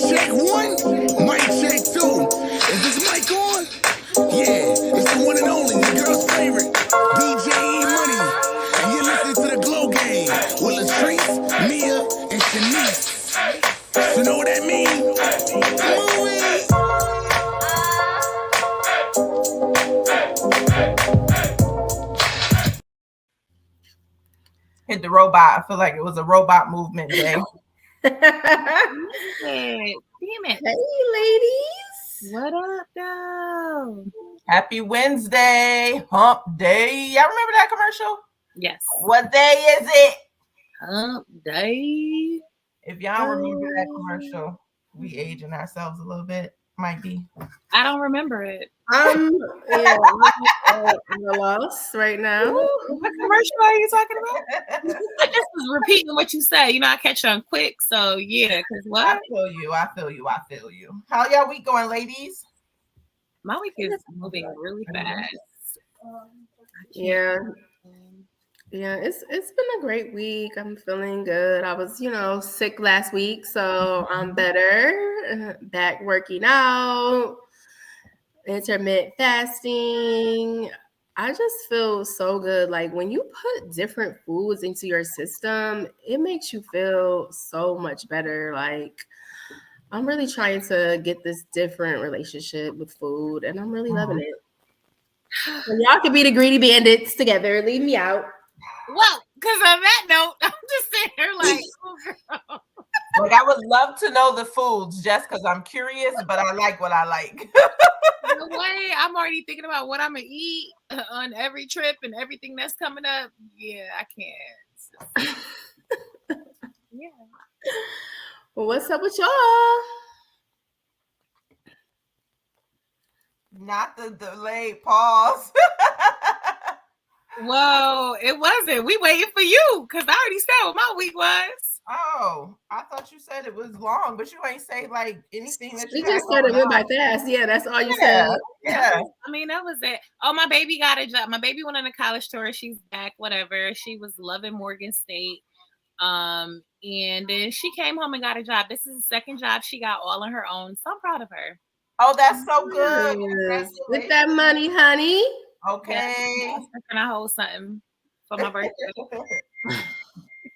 Check one, mic check two. Is this mic on? Yeah, it's the one and only, your girl's favorite, DJ E-Money. And you're listening to the Glow Game with Latrice, Mia, and Shanice. You know what that means? Hit the robot. I feel like it was a robot movement day. Damn it. Hey, ladies. What up, though? Happy Wednesday, hump day. Y'all remember that commercial? Yes. What day is it? Hump day. If y'all remember that commercial, we aging ourselves a little bit. Might be. I don't remember it. I'm a loss right now. What commercial are you talking about? I just was repeating what you say. You know, I catch on quick. So, yeah, because what? I feel you. How y'all week going, ladies? My week is moving really fast. Yeah, it's been a great week. I'm feeling good. I was, sick last week, so I'm better. Back working out, intermittent fasting. I just feel so good. Like when you put different foods into your system, it makes you feel so much better. Like I'm really trying to get this different relationship with food, and I'm really loving it. And y'all could be the greedy bandits together. Leave me out. Well, because on that note, I'm just sitting here like, oh, girl. Like I would love to know the foods just because I'm curious, but I like what I like. No way. I'm already thinking about what I'm going to eat on every trip and everything that's coming up. Yeah, I can't. Yeah. Well, what's up with y'all? Not the delayed pause. Whoa, it wasn't. We waiting for you because I already said what my week was. Oh, I thought you said it was long, but you ain't say like anything that you just said it went by fast. Yeah, that's all you said. Yeah. I mean, that was it. Oh, my baby got a job. My baby went on a college tour. She's back, whatever. She was loving Morgan State. And then she came home and got a job. This is the second job she got all on her own. So I'm proud of her. Oh, that's so good. Yes. With that money, honey. Okay. Can I hold something for my birthday?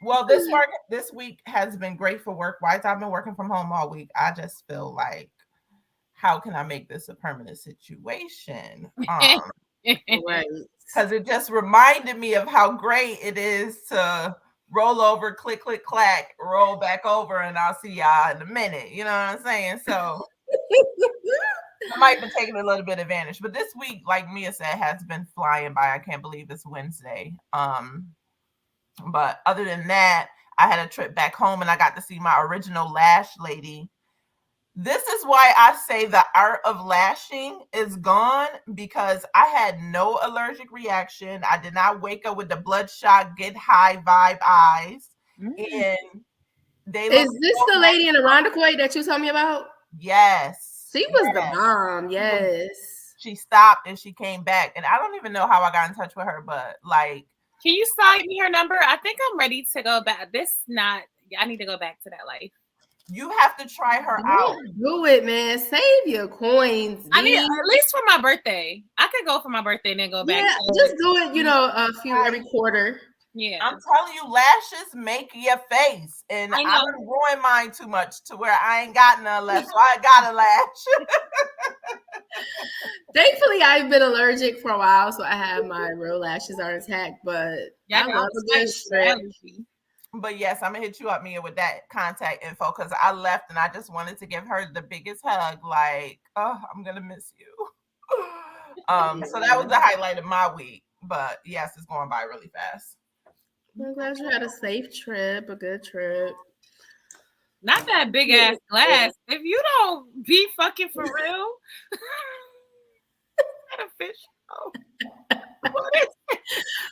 Well, this week has been great for work-wise. I've been working from home all week. I just feel like, how can I make this a permanent situation? Right. Because it just reminded me of how great it is to roll over, click, click, clack, roll back over, and I'll see y'all in a minute. You know what I'm saying? So I might be taking a little bit of advantage. But this week, like Mia said, has been flying by. I can't believe it's Wednesday. But other than that, I had a trip back home and I got to see my original lash lady. This is why I say the art of lashing is gone, because I had no allergic reaction. I did not wake up with the bloodshot, get high vibe eyes. And they is this so the lady in the Irondequoit that you told me about? Yes. She was the bomb. Yes. She stopped and she came back. And I don't even know how I got in touch with her, but like, can you sign me her number? I think I'm ready to go back. I need to go back to that life. You have to try her out. Do it, man. Save your coins. I mean, at least for my birthday. I could go for my birthday and then go back. Yeah, just do it, a few every quarter. Yeah. I'm telling you, lashes make your face. And I don't ruin mine too much to where I ain't got none left. So I got a lash. Thankfully, I've been allergic for a while, so I have my real lashes are intact. But I love a good strip. But yes, I'm gonna hit you up, Mia, with that contact info, because I left and I just wanted to give her the biggest hug. Like, oh, I'm gonna miss you. So that was the highlight of my week. But yes, it's going by really fast. I'm glad you had a safe trip, a good trip. Not that big ass glass. If you don't be fucking for real, is that a fish? Oh.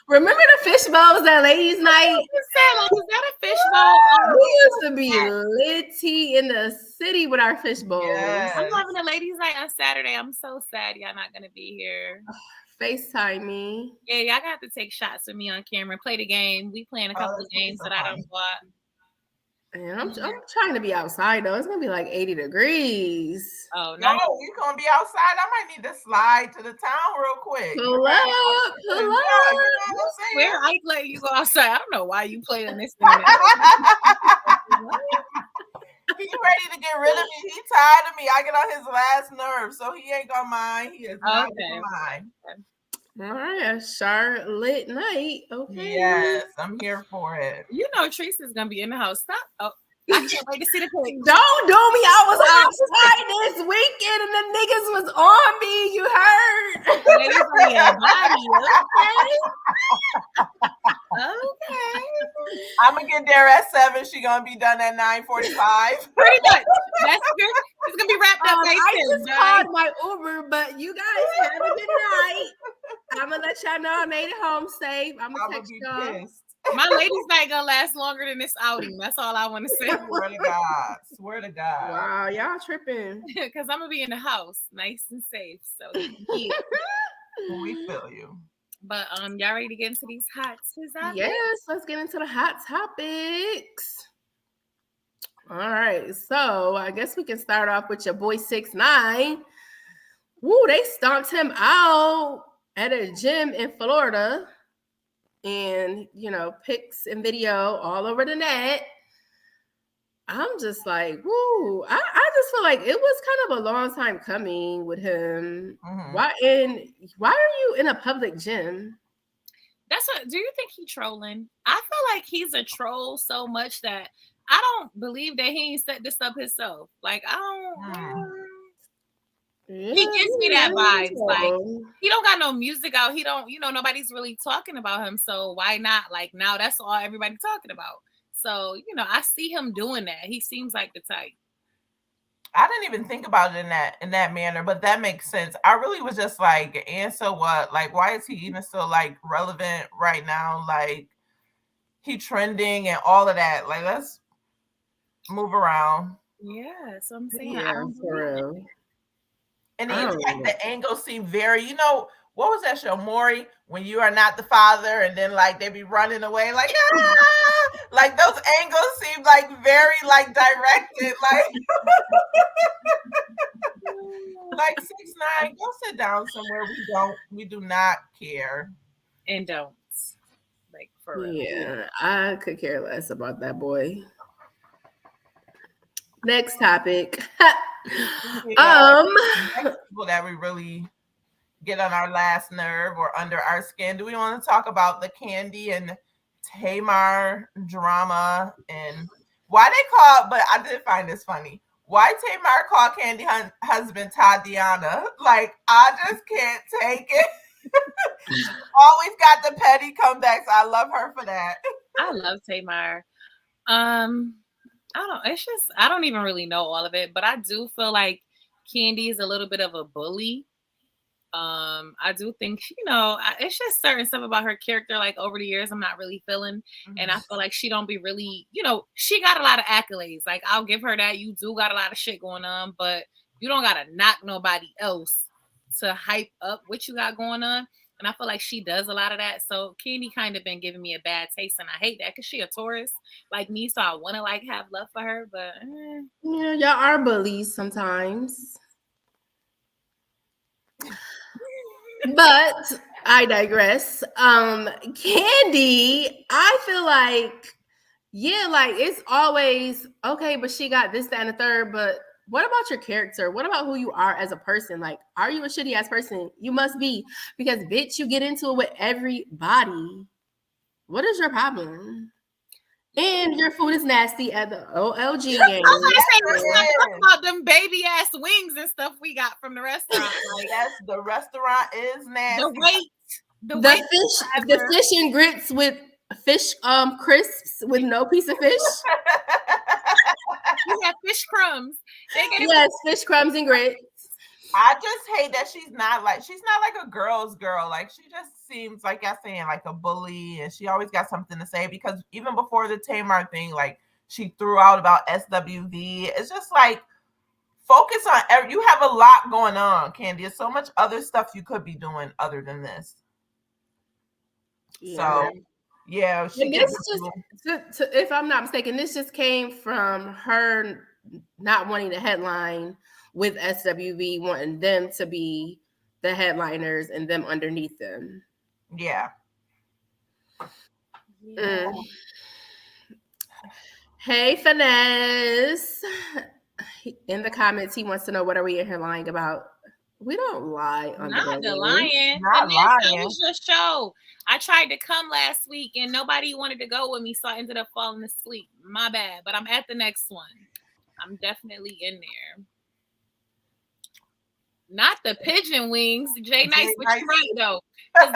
Remember the fish bowls that ladies' night? Is that a fish bowl? We used to be litty in the city with our fish bowls. Yes. I'm having a ladies' night on Saturday. I'm so sad y'all not gonna be here. FaceTime me. Yeah, y'all got to take shots with me on camera. Play the game. We playing a couple of games that I don't watch. And I'm trying to be outside though. It's gonna be like 80 degrees. Oh, No, nice. you gonna be outside. I might need to slide to the town real quick. Pull up, pull Yeah, you know up. what I'm saying? Where I let you go outside? I don't know why you playing this. He's ready to get rid of me. He tired of me. I get on his last nerve, so he ain't gonna mind. He is not gonna mind. All right, a Charlotte night. Okay. Yes, I'm here for it. You know, Teresa's gonna be in the house. Stop. Oh, I can't wait to see the pic. Don't do me. I was outside this weekend and the niggas was on me. You heard? Ladies on your body, okay. I'm gonna get there at 7. She gonna be done at 9:45. Pretty much. That's good. It's gonna be wrapped up by I 10. just called my Uber, but you guys have a good night. I'm gonna let y'all know I made it home safe. I'm gonna text y'all. Pissed. My ladies night gonna last longer than this outing. That's all I want to say. Swear to God. Swear to God. Wow, y'all tripping. Because I'm gonna be in the house, nice and safe. So yeah. We feel you. But y'all ready to get into these hot topics? Yes, let's get into the hot topics. All right, so I guess we can start off with your boy 6ix9ine. Woo, they stomped him out at a gym in Florida. And, you know, pics and video all over the net. I'm just like, woo. I just feel like it was kind of a long time coming with him. Mhm. Why are you in a public gym? That's what. Do you think he trolling? I feel like he's a troll so much that I don't believe that he ain't set this up himself. Like I don't. He gives me that vibes. Like he don't got no music out. He don't. You know, nobody's really talking about him. So why not? Like now, that's all everybody's talking about. So you know, I see him doing that. He seems like the type. I didn't even think about it in that manner, but that makes sense. I really was just like, and so what? Like, why is he even still like relevant right now? Like, he trending and all of that. Like, let's move around. Yeah, so I'm saying, Yeah, for real. And even like the angle seemed very, you know, what was that show, Maury? When you are not the father, and then like they be running away, like like those angles seem like very like directed, like 6ix9ine. Go sit down somewhere. We do not care and don't like for real. Yeah, I could care less about that boy. Next topic. People that we really get on our last nerve or under our skin. Do we want to talk about the Kandi and Tamar drama and why they call? But I did find this funny. Why Tamar called Kandi husband Tatiana? Like I just can't take it. Always got the petty comebacks. I love her for that. I love Tamar. I don't. It's just I don't even really know all of it, but I do feel like Kandi is a little bit of a bully. I do think it's just certain stuff about her character. Like over the years, I'm not really feeling, and I feel like she don't be really. She got a lot of accolades. Like I'll give her that. You do got a lot of shit going on, but you don't gotta knock nobody else to hype up what you got going on. And I feel like she does a lot of that. So Kandi kind of been giving me a bad taste, and I hate that because she a Taurus like me, so I want to like have love for her. But yeah, y'all are bullies sometimes. But I digress. Kandi, I feel like, like it's always okay, but she got this, that, and the third. But what about your character? What about who you are as a person? Like, are you a shitty ass person? You must be, because bitch, you get into it with everybody. What is your problem? And your food is nasty at the OLG game. I was gonna say, let's not talk about them baby ass wings and stuff we got from the restaurant. Like, yes, the restaurant is nasty. The fish and grits with fish crisps with no piece of fish. You have fish crumbs. Yes, fish crumbs and grits. I just hate that she's not like a girl's girl. Like she just seems like y'all saying like a bully, and she always got something to say. Because even before the Tamar thing, like she threw out about SWV. It's just like focus on you have a lot going on, Kandi. There's so much other stuff you could be doing other than this. Yeah. So Yeah, she And gets this just, if I'm not mistaken, this just came from her not wanting to headline with SWV, wanting them to be the headliners and them underneath them. yeah. Mm. Hey, Finesse. In the comments, he wants to know what are we in here lying about. We don't lie on Not the the Glow Gang. lion. Not Finesse, how lying. was your show? I tried to come last week and nobody wanted to go with me, so I ended up falling asleep. My bad, but I'm at the next one. I'm definitely in there. Not the pigeon wings. Jay Nice, but you're right though. It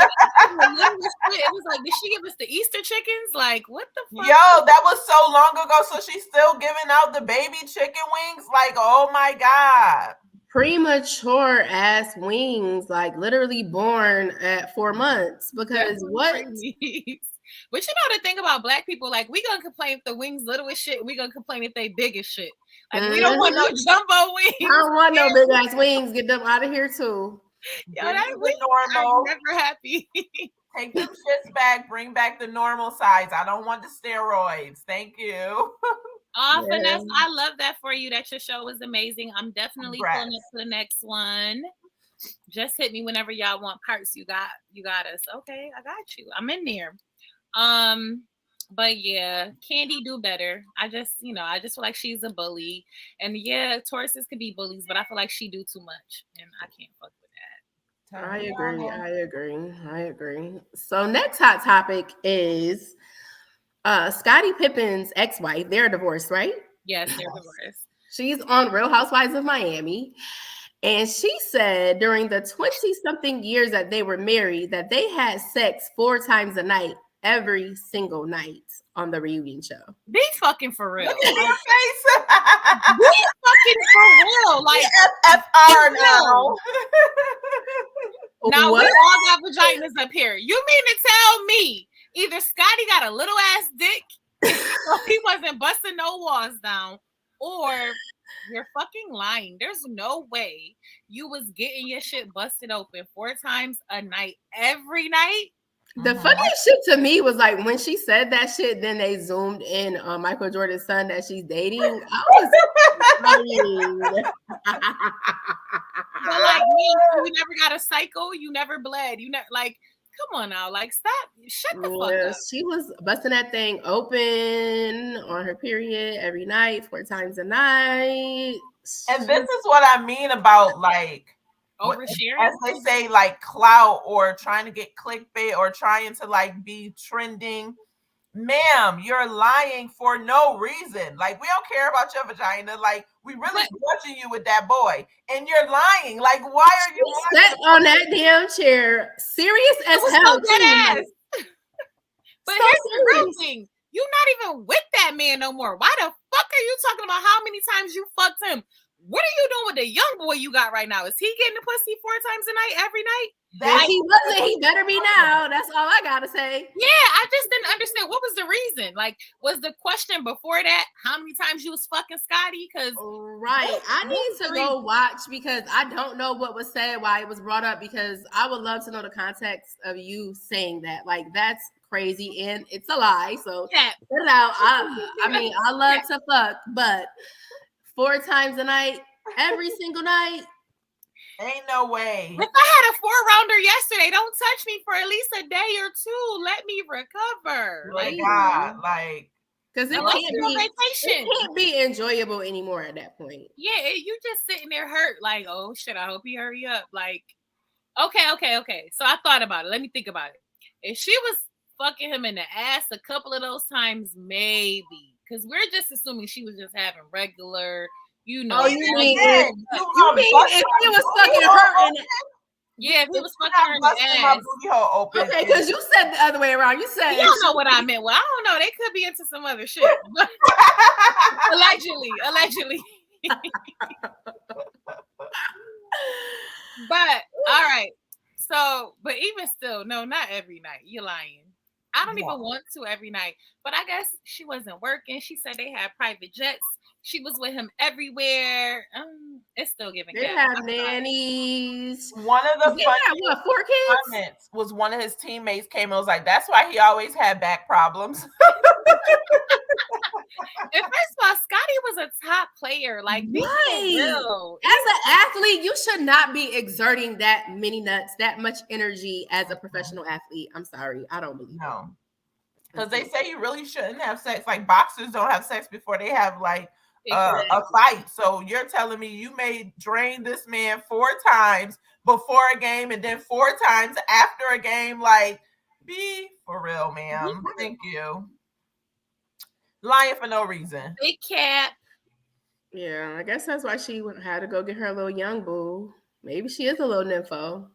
was like, did she give us the Easter chickens? Like, what the fuck? Yo, that was so long ago. So she's still giving out the baby chicken wings? Like, oh my God. Premature ass wings, like literally born at 4 months. Because what? But you know the thing about black people, like we gonna complain if the wings little as shit, we gonna complain if they big as shit. Like we don't want no jumbo wings. I don't want no big ass wings. Get them out of here too. Yo, that we normal. I'm never happy. Take them shits back. Bring back the normal size. I don't want the steroids. Thank you. Oh, Finesse, I love that for you. That your show was amazing. I'm definitely pulling up to the next one. Just hit me whenever y'all want parts. You got us. Okay, I got you. I'm in there. But yeah, Candy do better. I just feel like she's a bully. And yeah, Tauruses can be bullies, but I feel like she do too much. And I can't fuck with that. I agree. So next hot topic is Scottie Pippen's ex-wife. They're divorced, right? Yes, they're divorced. She's on Real Housewives of Miami. And she said during the 20-something years that they were married that they had sex 4 times a night, every single night on the reunion show. Be fucking for real. Look at your face. Be fucking for real. Like FFR now. Now we all got vaginas up here. You mean to tell me either Scottie got a little ass dick so he wasn't busting no walls down, or you're fucking lying. There's no way you was getting your shit busted open 4 times a night every night. The funniest shit to me was like when she said that shit, then they zoomed in on Michael Jordan's son that she's dating. I was but like me, you never got a cycle, you never bled, you never like. Come on now, like stop, shut the fuck up. She was busting that thing open on her period every night, 4 times a night. And this is what I mean about like oversharing, as they say, like clout or trying to get clickbait or trying to like be trending. Ma'am, you're lying for no reason. Like we don't care about your vagina. Like we really watching you with that boy, and you're lying. Like why are you sat on that damn chair, serious as hell? But here's the real thing: you're not even with that man no more. Why the fuck are you talking about how many times you fucked him? What are you doing with the young boy you got right now? Is he getting the pussy 4 times a night every night? If he wasn't, he better be now. That's all I gotta say. Yeah, I just didn't understand what was the reason. Like, was the question before that how many times you was fucking Scottie? Because I need to go watch because I don't know what was said, why it was brought up. Because I would love to know the context of you saying that. Like, that's crazy and it's a lie. So put it out. I mean, I love to fuck, but 4 times a night, every single night. Ain't no way. If I had a 4-rounder yesterday, don't touch me for at least a day or 2. Let me recover. Like God, like because it can't be enjoyable anymore at that point. Yeah, you just sitting there hurt, like, oh shit, I hope you hurry up. Like, okay. So I thought about it. Let me think about it. If she was fucking him in the ass a couple of those times, maybe. Because we're just assuming she was just having regular, you know. Oh, you mean if he was fucking her in yeah, if he was fucking her in the ass. Okay, because you said the other way around. You said you don't know what I meant. Well, I don't know. They could be into some other shit. Allegedly. But all right. So, but even still, no, not every night. You're lying. I don't even want to every night. But I guess she wasn't working. She said they had private jets She was with him everywhere. It's still giving. They Cap. have nannies. One of the They got what, 4 kids? comments was one of his teammates came and was like, "That's why he always had back problems." And first of all, Scotty was a top player. Like, be Right. real. As an athlete, you should not be exerting that many nuts, that much energy as a professional athlete. I'm sorry. I don't believe it. No, because they say you really shouldn't have sex. Like boxers don't have sex before they have like a fight. So you're telling me you may drain this man 4 times before a game and then 4 times after a game? Like, be for real, ma'am. Thank you. Lying for no reason. Big Cap. Yeah, I guess that's why she had to go get her little young boo. Maybe she is a little nympho.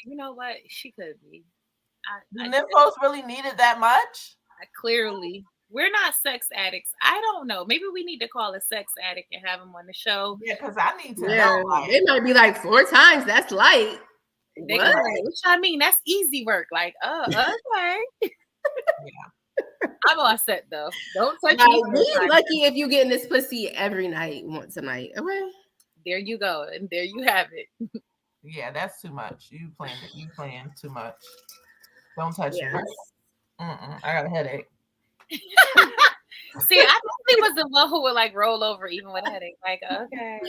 You know what? She could be. Nymphos really needed that much? Clearly. We're not sex addicts. I don't know. Maybe we need to call a sex addict and have him on the show. Yeah, because I need to know. Like, it might be like 4 times. That's light. They what? Which I mean, that's easy work. Like, okay. Yeah. I'm all set though. Don't touch me. Be lucky if you getting this pussy every night, once a night. Okay. There you go, and there you have it. Yeah, that's too much. You playing too much. Don't touch me. I got a headache. See, I definitely was the one who would like roll over even with a headache. Like, okay.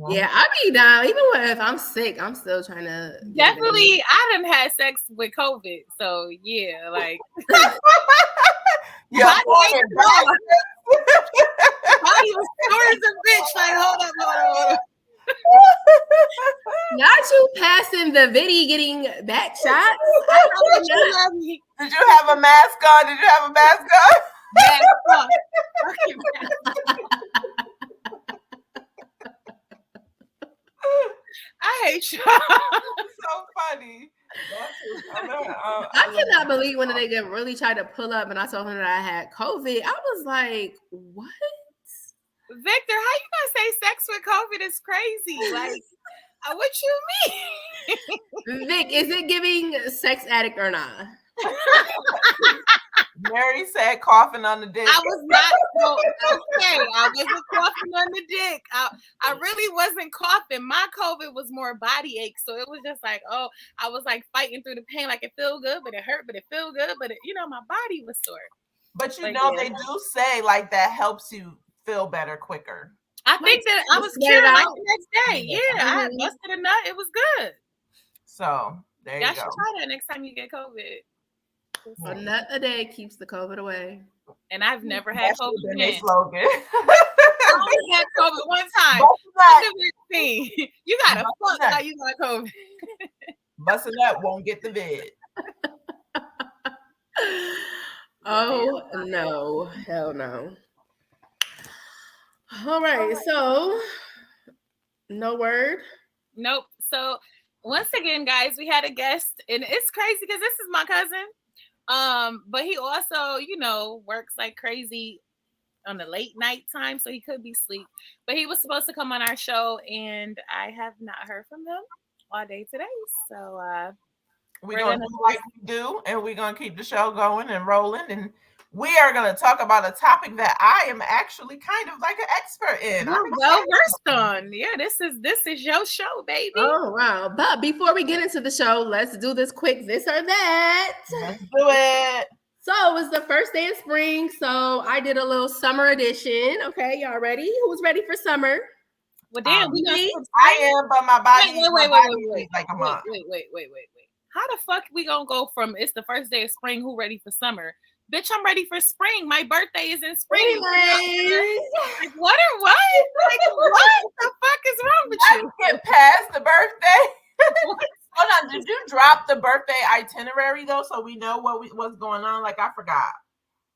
Yeah, I be down. Even if I'm sick, I'm still trying to. Definitely, I done had sex with COVID. So, yeah, like. Yeah, body was sore as a bitch. Like, hold up. Not you passing the viddy getting back shots. Did you have a mask on? Mask on. I hate you. So funny. I cannot believe when they really tried to pull up and I told him that I had COVID. I was like, what? Victor, how you gonna say sex with COVID is crazy? Like, what you mean? Vic, is it giving sex addict or not? Mary said coughing on the dick. I was not okay. I wasn't coughing on the dick. I really wasn't coughing. My COVID was more body ache. So it was just like, I was like fighting through the pain. Like it feel good, but it hurt, but it feel good. But my body was sore. But they do say like that helps you feel better quicker. I think that I was cured like the next day. Yeah, I busted a nut. It was good. So there you go. Y'all should try that next time you get COVID. A nut a day keeps the COVID away. And I've never had COVID again. Slogan. I only had COVID one time. You got to fuck how you got COVID. Busting up won't get the vid. Oh no, hell no. All right, so no word. Nope. So once again, guys, we had a guest, and it's crazy because this is my cousin. But he also, works like crazy on the late night time, so he could be asleep. But he was supposed to come on our show, and I have not heard from him all day today. So we're gonna do like we do, and we're gonna keep the show going and rolling. And we are gonna talk about a topic that I am actually kind of like an expert in. I'm well versed on. Yeah, this is your show, baby. Oh wow! But before we get into the show, let's do this quick this or that. Let's do it. So it's the first day of spring, so I did a little summer edition. Okay, y'all ready? Who's ready for summer? Well, damn, I am, but my body. Wait. How the fuck we gonna go from it's the first day of spring? Who ready for summer? Bitch, I'm ready for spring. My birthday is in spring. Like, what or what? Like, what the fuck is wrong with you? Get past the birthday. Hold on, did you drop the birthday itinerary though, so we know what's going on? Like I forgot.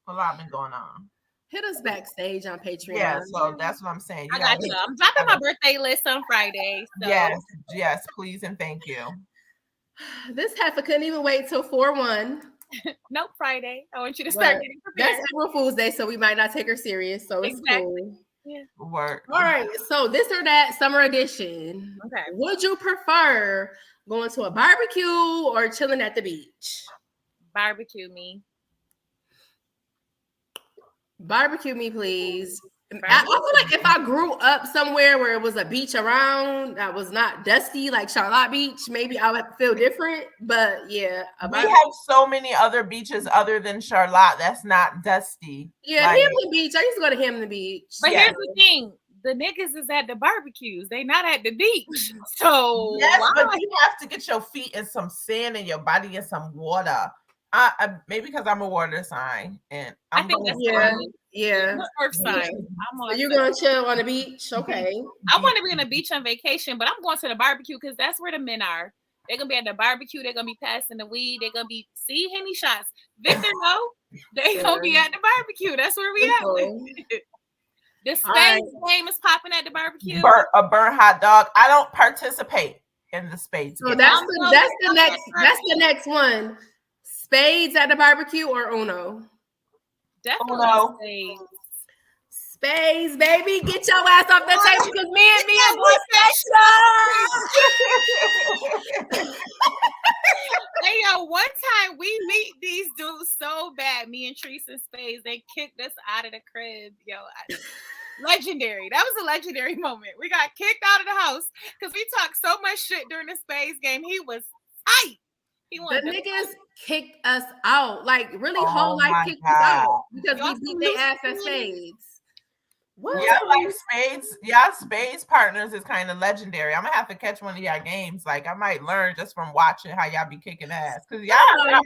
A lot been going on. Hit us backstage on Patreon. Yeah, so that's what I'm saying. I got you. I'm dropping my birthday list on Friday. So. Yes, please and thank you. This heifer couldn't even wait till 4/1. Nope, Friday. I want you to start getting prepared. That's April Fool's Day, so we might not take her serious. So it's cool. Yeah. Work. All right. So this or that summer edition. Okay. Would you prefer going to a barbecue or chilling at the beach? Barbecue me. Barbecue me, please. I feel like if I grew up somewhere where it was a beach around that was not dusty, like Charlotte Beach, maybe I would feel different. But yeah, we have so many other beaches other than Charlotte that's not dusty. Yeah, like, Hamlin Beach. I used to go to Hamlin Beach. But here's the thing: the niggas is at the barbecues. They not at the beach. So yes, but you have to get your feet in some sand and your body in some water. Maybe because I'm a water sign, and I think that's yeah. Earth sign. So you're gonna chill on the beach, okay? I want to be on the beach on vacation, but I'm going to the barbecue because that's where the men are. They're gonna be at the barbecue. They're gonna be passing the weed. They're gonna be Henny shots. Victor, no, they gonna be at the barbecue. That's where we at. The spades game is popping at the barbecue. A burnt hot dog. I don't participate in the spades game. So that's the next one. Spades at the barbecue or Uno? Definitely spades, baby. Get your ass off the table because me and Hey, yo, one time we meet these dudes so bad. Me and Treese and Spades, they kicked us out of the crib. Yo, legendary. That was a legendary moment. We got kicked out of the house because we talked so much shit during the Spades game. He was tight. The niggas kicked us out. Like, really, whole life kicked us out because we beat their ass at Spades. What? Yeah, like Spades. Yeah, Spades partners is kind of legendary. I'm gonna have to catch one of y'all games. Like, I might learn just from watching how y'all be kicking ass. Because y'all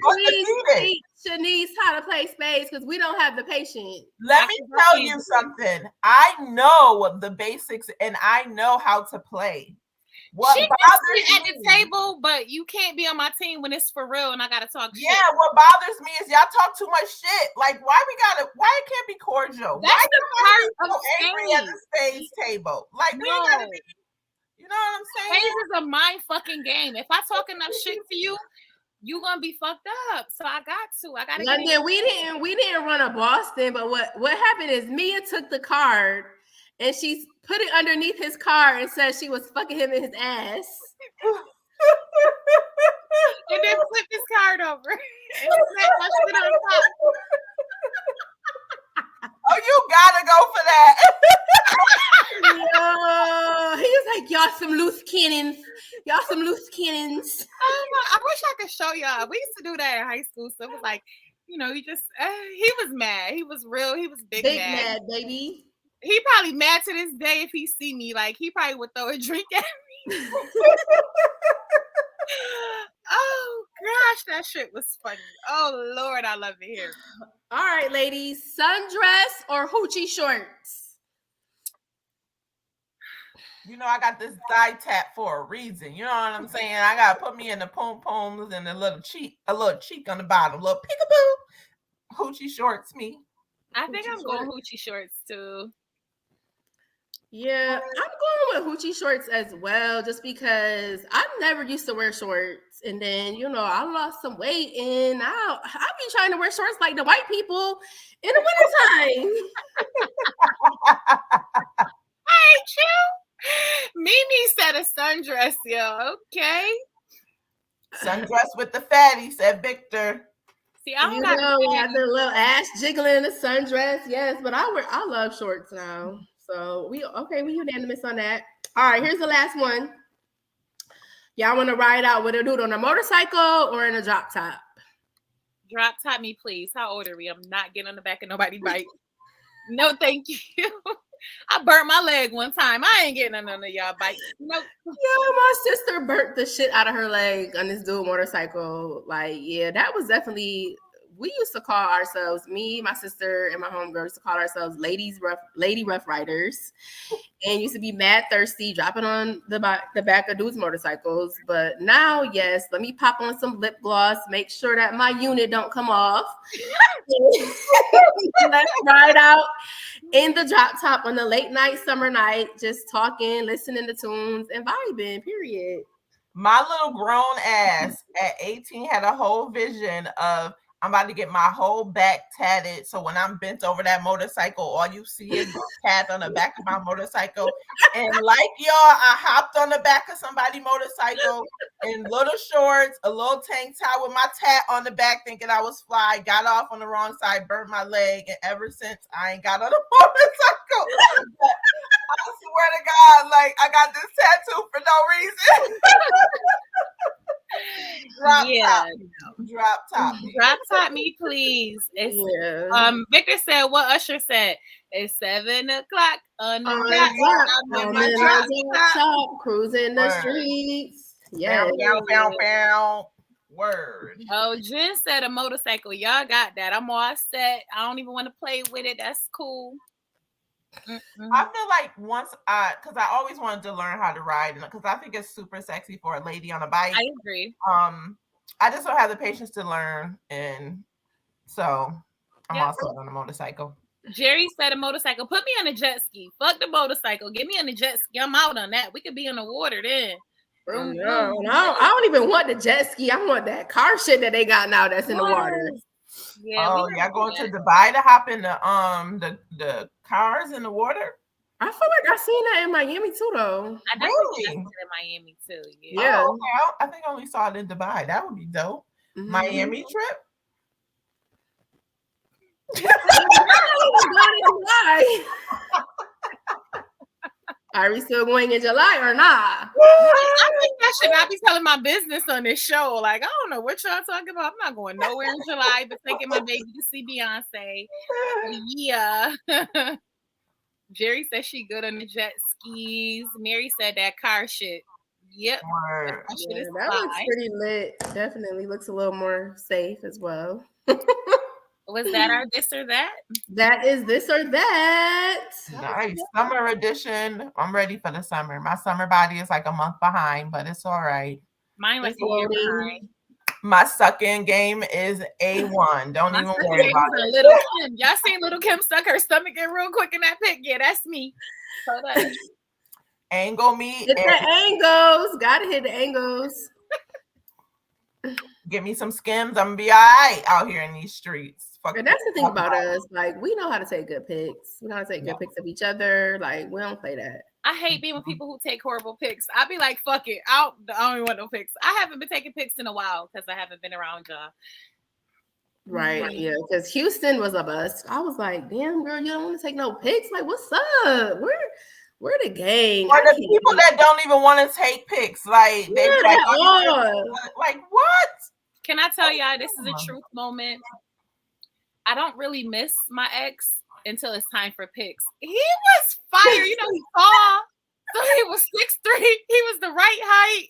please teach Shanice how to play Spades because we don't have the patience. Let me tell you something. I know the basics and I know how to play. What she bothers me at the table, but you can't be on my team when it's for real and I gotta talk shit. Yeah, what bothers me is y'all talk too much shit. Like, why it can't be cordial? That's why the part of angry at the Spades table? Like, we ain't gotta be, you know what I'm saying? Spades is a mind fucking game. If I talk enough shit to you, you gonna be fucked up. So I gotta London, we didn't run a Boston, but what happened is Mia took the card and she's put it underneath his car and said she was fucking him in his ass. And then flipped his card over. And set my shit on top. Oh, you gotta go for that. Yo, he was like, y'all some loose cannons. Y'all some loose cannons. I wish I could show y'all. We used to do that in high school. So it was like, you know, he was mad. He was real. He was big mad, baby. He probably mad to this day if he see me. Like, he probably would throw a drink at me. Oh, gosh, that shit was funny. Oh, Lord, I love it here. All right, ladies. Sundress or hoochie shorts? You know, I got this thigh tap for a reason. You know what I'm saying? I got to put me in the pom-poms and a little cheek on the bottom. A little peekaboo. Hoochie shorts, me. I think I'm going hoochie shorts, too. Yeah, I'm going with hoochie shorts as well, just because I never used to wear shorts, and then I lost some weight, and I'll be trying to wear shorts like the white people in the wintertime. Hey, chill. Mimi said a sundress, yo. Okay. Sundress with the fatty, said Victor. See, I don't got the little ass jiggling in the sundress, yes, but I love shorts now. So we unanimous on that. All right, here's the last one. Y'all want to ride out with a dude on a motorcycle or in a drop top? Drop top me, please. How old are we? I'm not getting on the back of nobody's bike. No, thank you. I burnt my leg one time. I ain't getting on none of y'all bikes. Nope. Yeah, my sister burnt the shit out of her leg on this dude motorcycle. Like, yeah, that was definitely. We used to call ourselves, me, my sister, and my homegirls used to call ourselves Lady Rough Riders, and used to be mad thirsty, dropping on the back of dudes' motorcycles. But now, yes, let me pop on some lip gloss, make sure that my unit don't come off. Let's ride out in the drop top on the late night, summer night, just talking, listening to tunes, and vibing, period. My little grown ass at 18 had a whole vision of I'm about to get my whole back tatted. So when I'm bent over that motorcycle, all you see is the tat on the back of my motorcycle. And like y'all, I hopped on the back of somebody's motorcycle in little shorts, a little tank top with my tat on the back, thinking I was fly. Got off on the wrong side, burnt my leg, and ever since I ain't got on a motorcycle. I swear to God, like I got this tattoo for no reason. Drop top me, please. It's, Victor said what Usher said. It's 7 o'clock on the top, cruising the streets. Yeah. Word. Oh, Jen said a motorcycle. Y'all got that. I'm all set. I don't even want to play with it. That's cool. I feel like because I always wanted to learn how to ride, because I think it's super sexy for a lady on a bike. I agree. I just don't have the patience to learn, and so I'm also on a motorcycle. Jerry said a motorcycle. Put me on a jet ski. Fuck the motorcycle. Get me on a jet ski. I'm out on that. We could be in the water then. I don't even want the jet ski. I want that car shit that they got now that's in the water. Yeah. Y'all going to Dubai to hop in the cars in the water? I feel like I've seen that in Miami too, though. I definitely seen it in Miami too. Yeah. Oh, okay. I think I only saw it in Dubai. That would be dope. Mm-hmm. Miami trip. Are we still going in July or not? I think I should not be telling my business on this show. Like, I don't know what y'all talking about. I'm not going nowhere in July, but taking my baby to see Beyonce. Yeah. Jerry said she good on the jet skis. Mary said that car shit. Yep. That looks pretty lit. Definitely looks a little more safe as well. Was that our this or that? That is this or that. Nice. Summer edition. I'm ready for the summer. My summer body is like a month behind, but it's all right. Mine like a year behind. My suck-in game is A1. Don't even worry about it. Little Kim. Y'all seen Little Kim suck her stomach in real quick in that pic? Yeah, that's me. So that angle me. Hit the angles. Gotta hit the angles. Give me some Skims. I'm gonna be all right out here in these streets. And that's the thing about us. Like, we know how to take good pics. We know how to take good pics of each other. Like, we don't play that. I hate being with people who take horrible pics. I'd be like, fuck it. I don't even want no pics. I haven't been taking pics in a while because I haven't been around y'all. Right. Yeah. Because Houston was a bust. I was like, damn, girl, you don't want to take no pics? Like, what's up? We're the gang. Or the people that don't even want to take pics. Like, they like, what? Can I tell y'all, this is a truth moment. I don't really miss my ex until it's time for pics. He was fire. You know, he tall. So he was 6'3". He was the right height.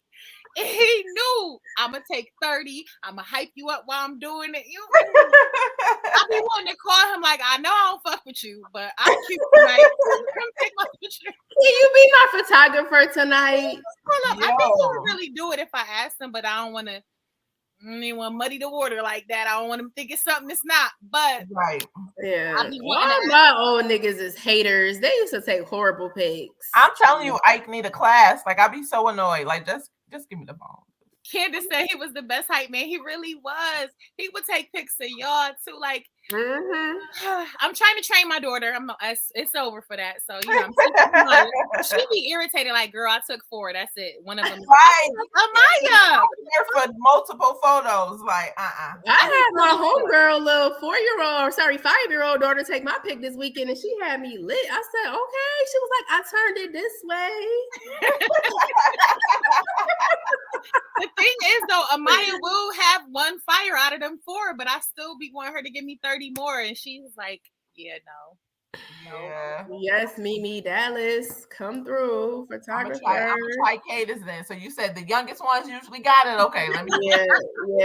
And he knew, I'm going to take 30. I'm going to hype you up while I'm doing it. I be wanting to call him like, I know I don't fuck with you, but I'm cute tonight. Come take my picture. Can you be my photographer tonight? Hold up. I think he would really do it if I asked him, but I don't want to. I don't even want to muddy the water like that. I don't want him thinking something it's not. But yeah, all my old niggas is haters. They used to take horrible pics. I'm telling you, Ike need a class. Like, I'd be so annoyed. Like, just give me the phone. Candace said he was the best hype man. He really was. He would take pics of y'all too. Like, I'm trying to train my daughter. It's over for that. So she be irritated. Like, girl, I took 4. That's it. One of them. Right. Amaya. There for multiple photos. Like, I had my homegirl, little 5-year-old daughter take my pic this weekend, and she had me lit. I said, okay. She was like, I turned it this way. The thing is, though, Amaya will have one fire out of them 4, but I still be wanting her to give me 30 more, and she's like, yeah, no. Yeah. Yes, Mimi Dallas, come through, photographer. I'm gonna try Cadence then. So you said the youngest ones usually got it. Okay, let me. Yeah.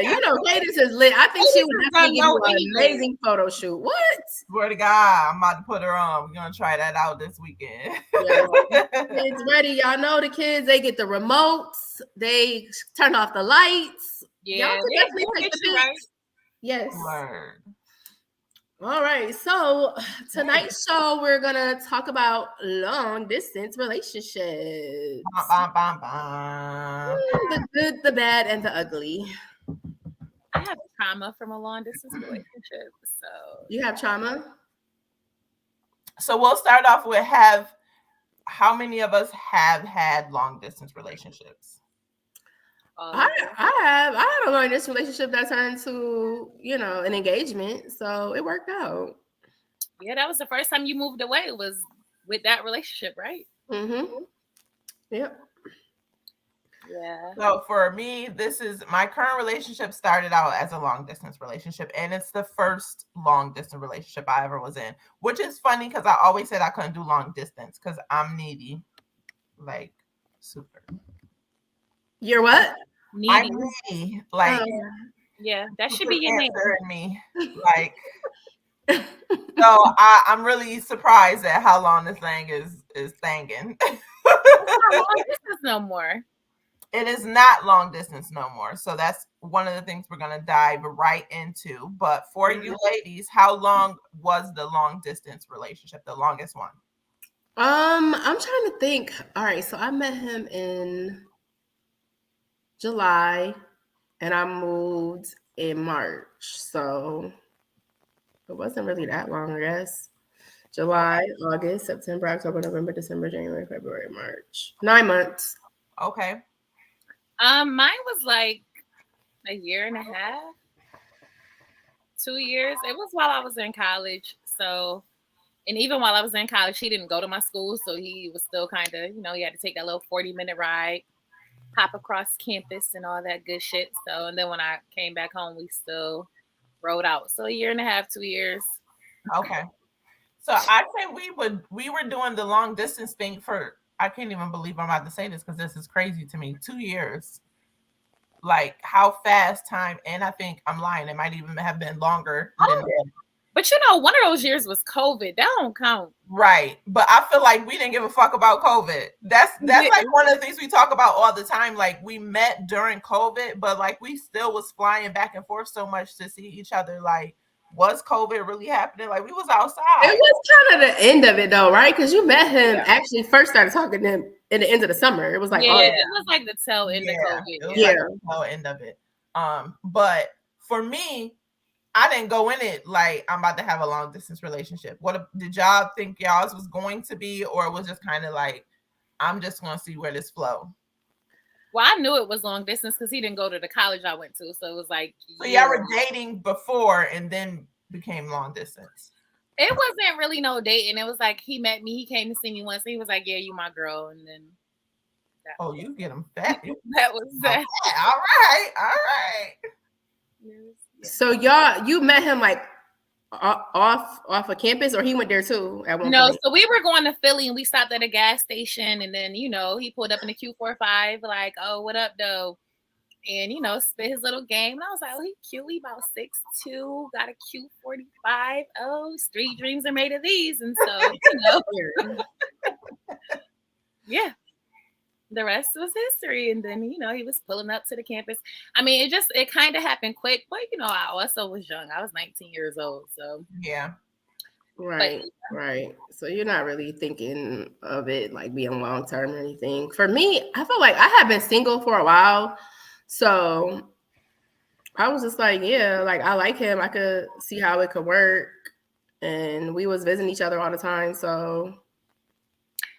You know, Cadence is lit. I think she would definitely give you an amazing photo shoot. What? Swear to God, I'm about to put her on. We're gonna try that out this weekend. Kids ready? Y'all know the kids. They get the remotes. They turn off the lights. Yeah, y'all can definitely take the pics. Right? Yes. Word. All right, so tonight's show, we're going to talk about long-distance relationships. The good, the bad, and the ugly. I have trauma from a long distance relationship. So You have trauma? So we'll start off with how many of us have had long distance relationships? I had a long distance relationship that turned to, an engagement. So it worked out. Yeah, that was the first time you moved away, was with that relationship, right? Mm-hmm. Yep. Yeah. So for me, this is my current relationship started out as a long distance relationship, and it's the first long distance relationship I ever was in, which is funny because I always said I couldn't do long distance because I'm needy, like super. You're what? I'm Needy. needy, like Yeah, that should be your name. cancer in me, like. So I'm really surprised at how long this thing is thangin'. This is no more. It is not long distance no more. So that's one of the things we're going to dive right into. But for you ladies, how long was the long distance relationship, the longest one? I'm trying to think. All right, so I met him in July and I moved in March. So it wasn't really that long, I guess. July, August, September, October, November, December, January, February, March. 9 months. Okay. Mine was like a year and a half, 2 years. It was while I was in college. So, and even while I was in college, he didn't go to my school. So he was still kind of, he had to take that little 40-minute ride, hop across campus and all that good shit. So, and then when I came back home, we still rode out. So a year and a half, 2 years. Okay. So I say we were doing the long distance thing for, I can't even believe I'm about to say this because this is crazy to me, 2 years. Like how fast time, and I think I'm lying, it might even have been longer than that. But one of those years was COVID. That don't count. Right. But I feel like we didn't give a fuck about COVID. That's like one of the things we talk about all the time. Like we met during COVID, but like we still was flying back and forth so much to see each other. Like, was COVID really happening? Like we was outside. It was kind of the end of it though, right? Because you met him actually first started talking to him in the end of the summer. It was like it was like the tail end of COVID. It was like the tail end of it. But for me, I didn't go in it like I'm about to have a long distance relationship. What did y'all think y'all's was going to be, or it was just kind of like I'm just going to see where this flow? Well, I knew it was long distance because he didn't go to the college I went to, so it was like. So y'all were dating before and then became long distance. It wasn't really no dating. It was like he met me. He came to see me once. And he was like, "Yeah, you my girl," and then. You get him fat. That was that. All right. So you met him like off of campus, or he went there too at one point? So we were going to Philly and we stopped at a gas station, and then he pulled up in the Q45 like, "Oh, what up, though?" And spit his little game. And I was like, "Oh, he cute. He about 6'2", got a Q45. Oh, street dreams are made of these." And so yeah. The rest was history. And then, he was pulling up to the campus. I mean, it kind of happened quick, but I also was young. I was 19 years old. So yeah. Right. So you're not really thinking of it like being long term or anything. For me, I feel like I have been single for a while. So I was just like, yeah, like I like him. I could see how it could work. And we was visiting each other all the time. So.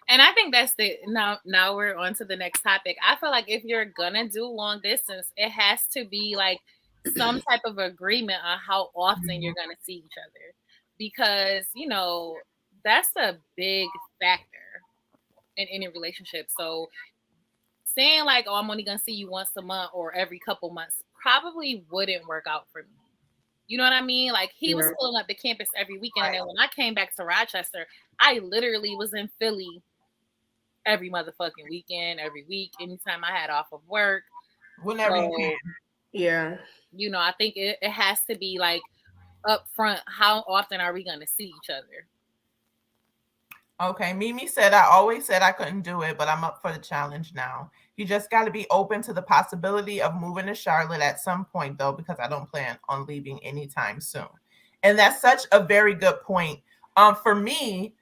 And I think that's now we're on to the next topic. I feel like if you're gonna do long distance, it has to be like some type of agreement on how often you're gonna see each other, because that's a big factor in any relationship. So saying like, "Oh, I'm only gonna see you once a month or every couple months," probably wouldn't work out for me. You know what I mean? Like he was pulling up the campus every weekend, and then when I came back to Rochester, I literally was in Philly every motherfucking weekend, every week, anytime I had off of work. Whenever you can. Yeah. I think it has to be like up front. How often are we going to see each other? Okay. Mimi said, I always said I couldn't do it, but I'm up for the challenge now. You just got to be open to the possibility of moving to Charlotte at some point, though, because I don't plan on leaving anytime soon. And that's such a very good point. For me,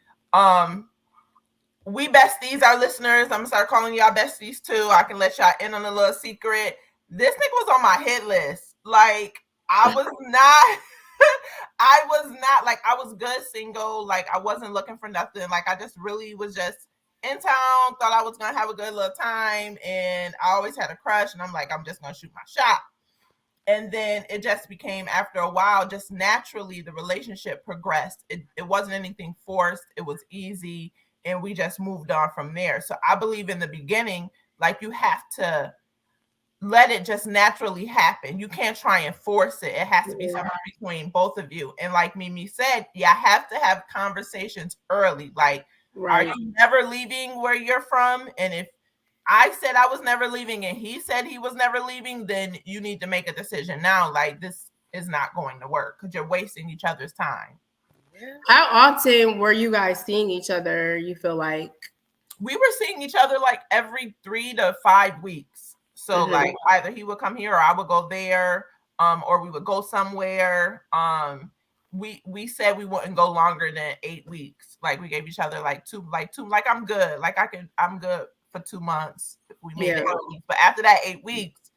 we besties, our listeners, I'm gonna start calling y'all besties too. I can let y'all in on a little secret. This nigga was on my hit list. Like I was not. I was not like I was good single. Like I wasn't looking for nothing. Like I just really was just in town. Thought I was gonna have a good little time, and I always had a crush. And I'm like, I'm just gonna shoot my shot. And then it just became, after a while, just naturally the relationship progressed. It wasn't anything forced. It was easy, and we just moved on from there. So I believe in the beginning, like you have to let it just naturally happen. You can't try and force it. It has to be something between both of you. And like Mimi said, you have to have conversations early. Like, are you never leaving where you're from? And if I said I was never leaving and he said he was never leaving, then you need to make a decision now. Like, this is not going to work because you're wasting each other's time. How often were you guys seeing each other, you feel like? We were seeing each other like every 3 to 5 weeks. So like either he would come here or I would go there, or we would go somewhere. We said we wouldn't go longer than 8 weeks. Like we gave each other like two, like I'm good. Like I'm good for 2 months if we made it 8 weeks. But after that 8 weeks,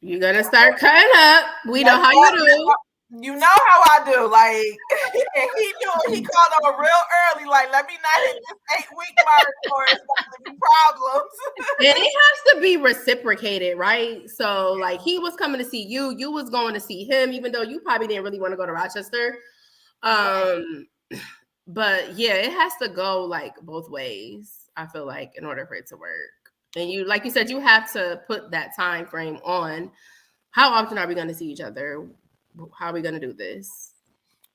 you're gonna start cutting up. We know how you do. You know how I do. Like he knew he called on real early. Like, let me not hit this 8-week mark or it's going to be problems. And it has to be reciprocated, right? So like he was coming to see you, you was going to see him, even though you probably didn't really want to go to Rochester. But yeah, it has to go like both ways, I feel like, in order for it to work. And you, like you said, you have to put that time frame on. How often are we going to see each other? How are we going to do this?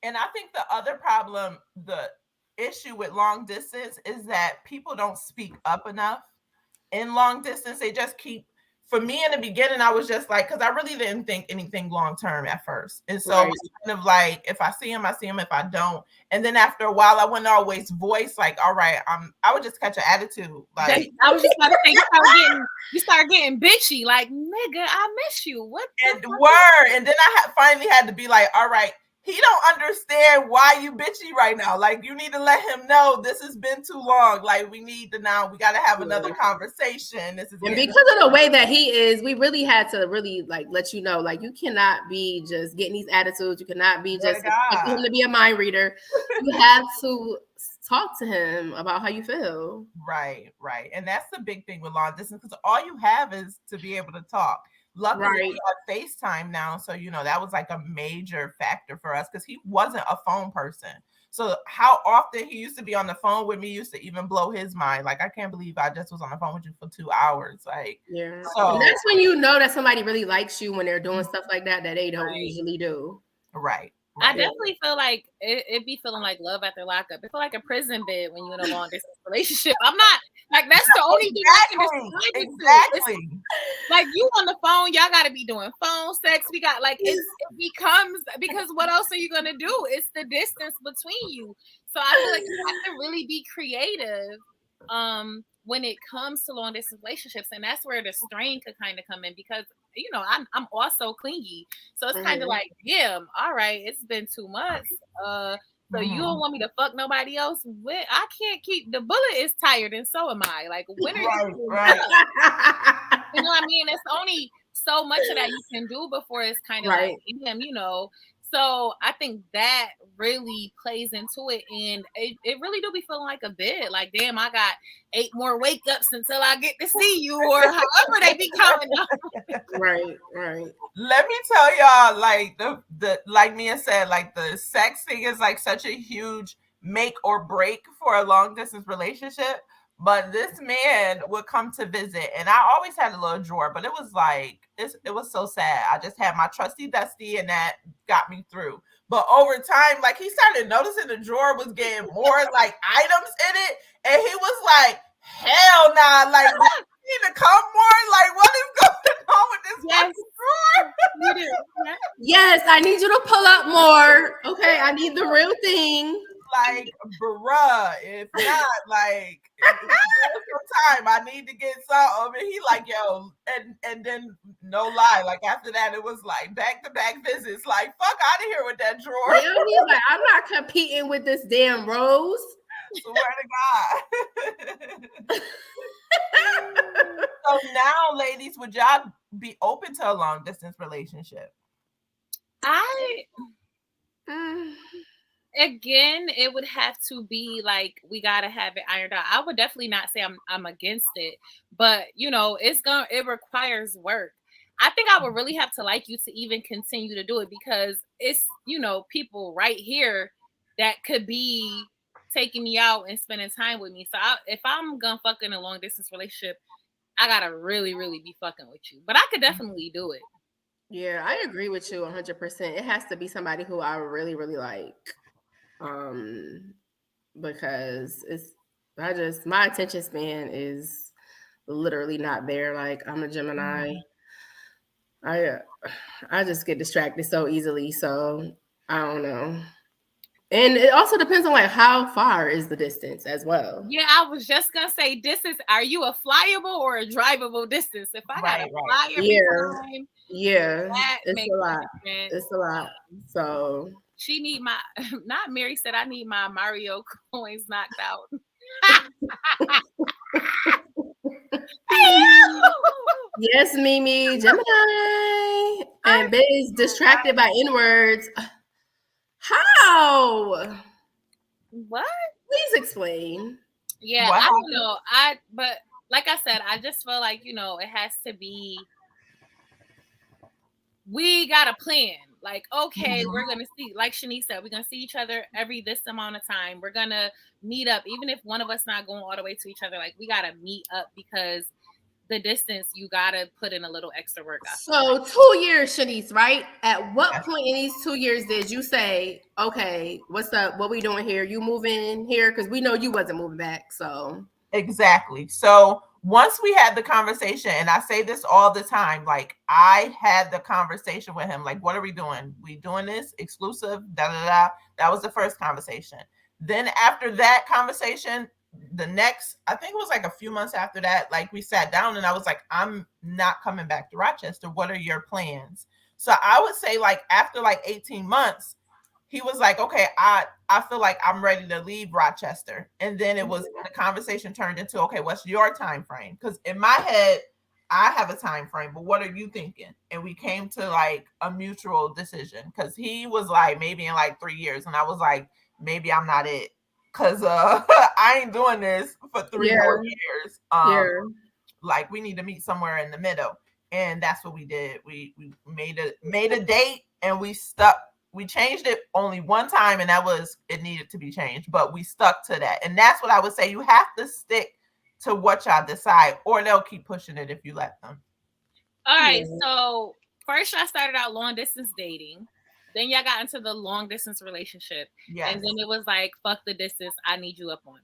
And I think the other problem, the issue with long distance is that people don't speak up enough. In long distance, they just keep, for me in the beginning, I was just like, because I really didn't think anything long term at first. And so it's kind of like, if I see him, I see him. If I don't. And then after a while, I wouldn't always voice like, all right, I would just catch an attitude. Like, I was just about to say, you start getting bitchy, like, nigga, I miss you. What? And and then I finally had to be like, all right, he don't understand why you bitchy right now. Like, you need to let him know this has been too long. Like, we got to have another conversation. This is, and because of the way that he is, we really had to really like let you know, like, you cannot be just getting these attitudes. You cannot be just expecting him to be a mind reader. You have to talk to him about how you feel. Right. And that's the big thing with long distance, because all you have is to be able to talk. Luckily, we have FaceTime now. So, that was like a major factor for us because he wasn't a phone person. So how often he used to be on the phone with me used to even blow his mind. Like, I can't believe I just was on the phone with you for 2 hours. Like, so and that's when you know that somebody really likes you, when they're doing stuff like that they don't usually do. Right. I definitely feel like it be feeling like love after lockup. It feel like a prison bed when you're in a long distance relationship. I'm not like, that's the only thing I can describe it to. Like, you on the phone, y'all got to be doing phone sex. We got like it becomes, because what else are you gonna do? It's the distance between you. So I feel like you have to really be creative when it comes to long distance relationships, and that's where the strain could kind of come in, because I'm also clingy, so it's kind of like, damn, all right, it's been 2 months, so you don't want me to fuck nobody else? I can't keep, the bullet is tired, and so am I. Like, when are you right. You know what I mean? It's only so much of that you can do before it's kind of like, damn, So I think that really plays into it, and it really do be feeling like a bit like, damn, I got 8 more wake ups until I get to see you, or however they be coming up. Right. Let me tell y'all, like the like Mia said, like the sex thing is like such a huge make or break for a long distance relationship. But this man would come to visit, and I always had a little drawer, but it was like, it was so sad. I just had my trusty dusty, and that got me through. But over time, like, he started noticing the drawer was getting more like items in it, and he was like, hell nah, like, we need to come more. Like, what is going on with this drawer? Yes, I need you to pull up more. Okay, I need the real thing. Like, bruh, if not, like, some time I need to get something. And he like, yo, and then no lie, like after that it was like back-to-back visits. Like, fuck out of here with that drawer. Yeah, he's like, I'm not competing with this damn rose. Swear to God. So now, ladies, would y'all be open to a long distance relationship? Again, it would have to be like we gotta have it ironed out. I would definitely not say I'm against it, but it requires work. I think I would really have to like you to even continue to do it because it's people right here that could be taking me out and spending time with me. So if I'm gonna fuck in a long distance relationship, I gotta really, really be fucking with you. But I could definitely do it. Yeah, I agree with you 100%. It has to be somebody who I really, really like. Because my attention span is literally not there. Like I'm a Gemini. I just get distracted so easily. So I don't know. And it also depends on like how far is the distance as well. Yeah, I was just gonna say distance. Are you a flyable or a drivable distance? If I gotta fly every time, it's a lot. It's a lot. So she need not Mary said I need my Mario coins knocked out. Yes, Mimi, Gemini, and Biz distracted by N-words. How? What? Please explain. Yeah, I don't know. But like I said, I just feel like it has to be. We got a plan. Like, okay, we're gonna see. Like Shanice said, we're gonna see each other every this amount of time. We're gonna meet up, even if one of us not going all the way to each other. Like, we gotta meet up because the distance, you gotta put in a little extra work. So 2 years, Shanice, right? At what point in these 2 years did you say, okay, what's up? What we doing here? You moving here? Because we know you wasn't moving back. So exactly. So once we had the conversation, and I say this all the time, like I had the conversation with him, like, what are we doing? We doing this exclusive, da da da. That was the first conversation. Then after that conversation, the next, I think it was like a few months after that, like we sat down and I was like, I'm not coming back to Rochester. What are your plans? So I would say like after like 18 months, he was like, okay, I feel like I'm ready to leave Rochester. And then it was the conversation turned into, okay, what's your time frame? Because in my head, I have a time frame, but what are you thinking? And we came to like a mutual decision because he was like, maybe in like 3 years. And I was like, maybe I'm not it. Because I ain't doing this for 3 more years. Like we need to meet somewhere in the middle. And that's what we did. We made a date and we stuck. We changed it only one time, and that was it needed to be changed, but we stuck to that. And that's what I would say. You have to stick to what y'all decide, or they'll keep pushing it if you let them. All right. So first, I started out long distance dating. Then y'all got into the long distance relationship. Yes. And then it was like, fuck the distance. I need you up on.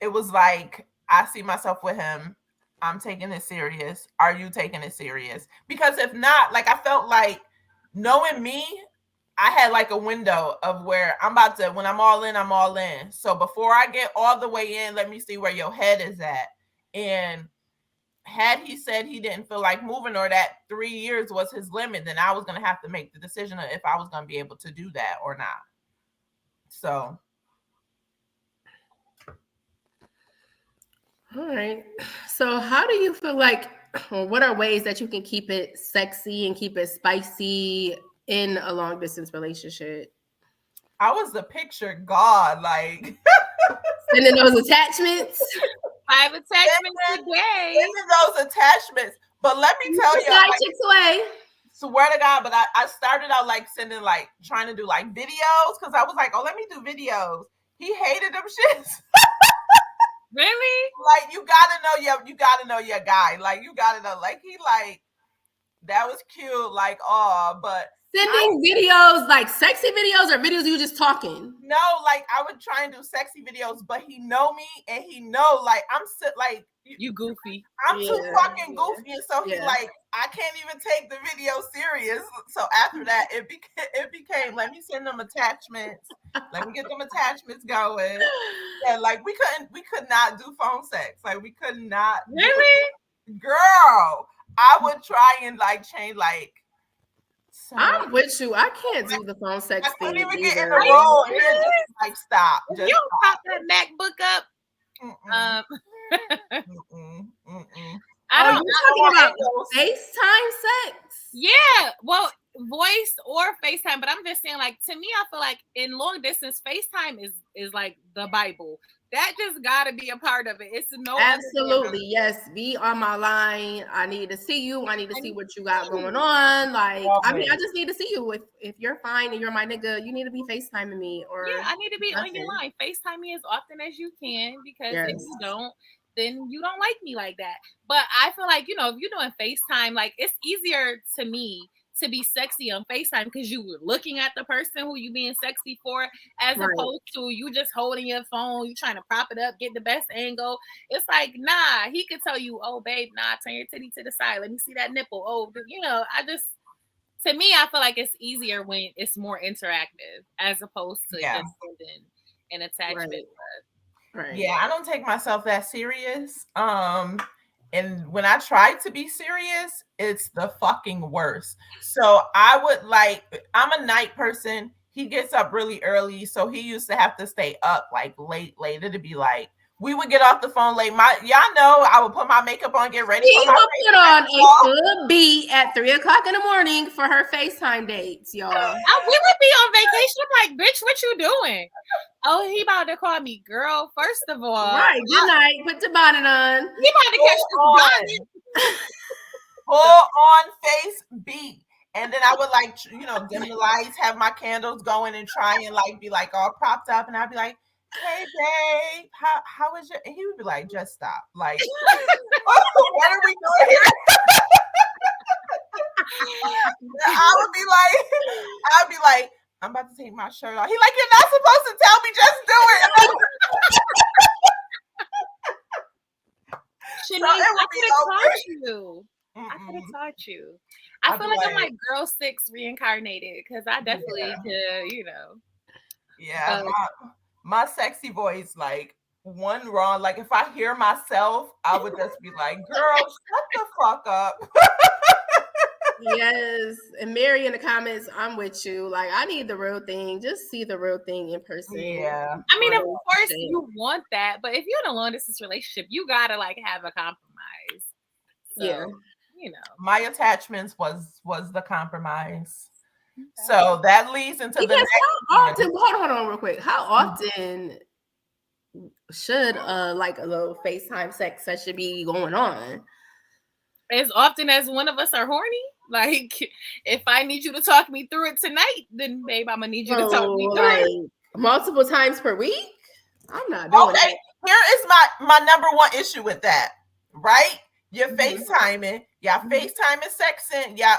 It was like, I see myself with him. I'm taking it serious. Are you taking it serious? Because if not, like I felt like knowing me, I had like a window of where I'm about to, when I'm all in, I'm all in. So before I get all the way in, let me see where your head is at. And had he said he didn't feel like moving or that 3 years was his limit, then I was going to have to make the decision of if I was going to be able to do that or not. So. All right. So how do you feel like, or what are ways that you can keep it sexy and keep it spicy in a long distance relationship? I was the picture god, like sending those attachments. 5 attachments a day. Sending those attachments. But let me tell you, like, swear to God, but I started out like sending, like trying to do like videos because I was like, oh, let me do videos. He hated them shits. Really? Like you gotta know your guy. Like you gotta know. Like he like that was cute. Like but sending videos, like sexy videos or videos you just talking? No, like I would try and do sexy videos, but he know me and he know like I'm like you goofy. I'm too fucking goofy, and so he like I can't even take the video serious. So after that, it became let me send them attachments. Let me get them attachments going. And like we could not do phone sex. Like we could not. Really? Girl, I would try and like change like. So, I'm with you. I can't do the phone sex thing. I couldn't even get in the role. Like stop. Just you don't pop that MacBook up. I don't. You're talking about FaceTime sex? Yeah. Well, voice or FaceTime, but I'm just saying, like, to me, I feel like in long distance, FaceTime is like the Bible. That just gotta be a part of it. It's no absolutely yes. Be on my line. I need to see you. I need to see what you got going on. Like, I mean, I just need to see you. If you're fine and you're my nigga, you need to be FaceTiming me. Or yeah, I need to be on your line. FaceTime me as often as you can, because if you don't, then you don't like me like that. But I feel like, you know, if you're doing FaceTime, like, it's easier to me to be sexy on FaceTime because you were looking at the person who you being sexy for, as opposed to you just holding your phone, you trying to prop it up, get the best angle. It's like, nah, he could tell you, oh, babe, nah, turn your titty to the side. Let me see that nipple. Oh, you know, to me, I feel like it's easier when it's more interactive as opposed to just sending an attachment. Right. Yeah, I don't take myself that serious. And when I try to be serious, it's the fucking worst. So I would I'm a night person. He gets up really early, so he used to have to stay up like late. It'd be like we would get off the phone late. Y'all know I would put my makeup on, get ready. She would put on a good beat at 3:00 in the morning for her FaceTime dates, y'all. We would be on vacation. I'm like, bitch, what you doing? Oh, he about to call me, girl. First of all, right. Good night. Put your bonnet on. He about to catch this bonnet. Full on face beat. And then I would dim the lights, have my candles going, and try and be all propped up. And I'd be like, hey babe, how is your? And he would be like, just stop. Like, what are we doing here? I'd be like, I'm about to take my shirt off. He like, you're not supposed to tell me, just do it. Shanice, I could have taught you. I could have taught you. I feel like I'm like Girl 6 reincarnated, because I definitely could, you know. Yeah, my sexy voice, one wrong. Like, if I hear myself, I would just be like, girl, shut the fuck up. Yes. And Mary in the comments, I'm with you. Like, I need the real thing. Just see the real thing in person. Yeah. I mean, of course you want that, but if you're in a long distance relationship, you gotta have a compromise. So, yeah. You know. My attachments was the compromise. Okay. So that leads into the next. How often, hold on real quick. How often should a little FaceTime sex session be going on? As often as one of us are horny. Like, if I need you to talk me through it tonight, then babe, I'm gonna need you to talk me through it. Multiple times per week? I'm not doing that. Here is my number one issue with that, right? You're FaceTiming, y'all FaceTiming, sexing, y'all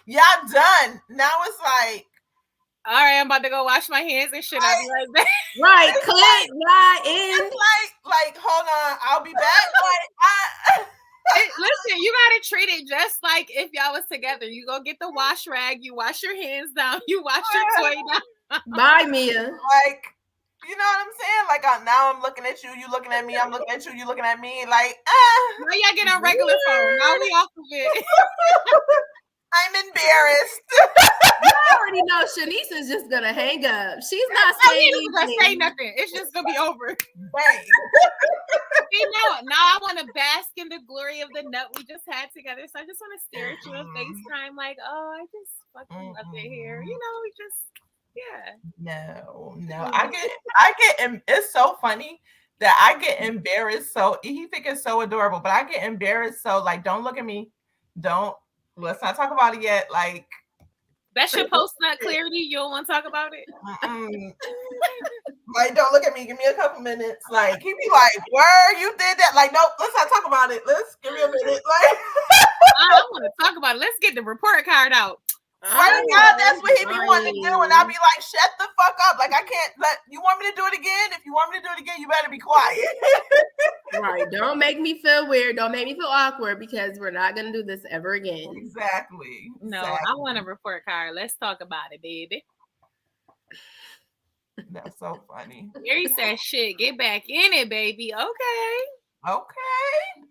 y'all done. Now it's like, all right, I'm about to go wash my hands and shit. I'll be right back. Right, click, in. It's like, hold on, I'll be back. Listen, you gotta treat it just like if y'all was together. You go get the wash rag, you wash your hands down, you wash your toy down. Bye, Mia. You know what I'm saying? Now I'm looking at you, you looking at me, I'm looking at you, you looking at me. Now y'all get on regular phone. Now we off of it. I'm embarrassed. You already know Shanice is just gonna hang up. She's not saying anything. Gonna say nothing. It's just gonna be over. Right. Now I want to bask in the glory of the nut we just had together. So I just want to stare at you on FaceTime, like, oh, I just fucking love it here. You know, we just. Yeah. No. I get it's so funny that I get embarrassed. So he think it's so adorable, but I get embarrassed. So don't look at me. Let's not talk about it yet. That's your post-nut clarity. You don't want to talk about it. Don't look at me. Give me a couple minutes. He be like, "Where you did that?" Nope. Let's not talk about it. Let's give me a minute. I want to talk about it. Let's get the report card out. God, that's what he be wanting to do, and I'll be like, "Shut the fuck up!" I can't let you want me to do it again. If you want me to do it again, you better be quiet. Right? Don't make me feel weird. Don't make me feel awkward, because we're not gonna do this ever again. Exactly. No, I want a report card. Let's talk about it, baby. That's so funny. Mary said, "Shit, get back in it, baby." Okay. All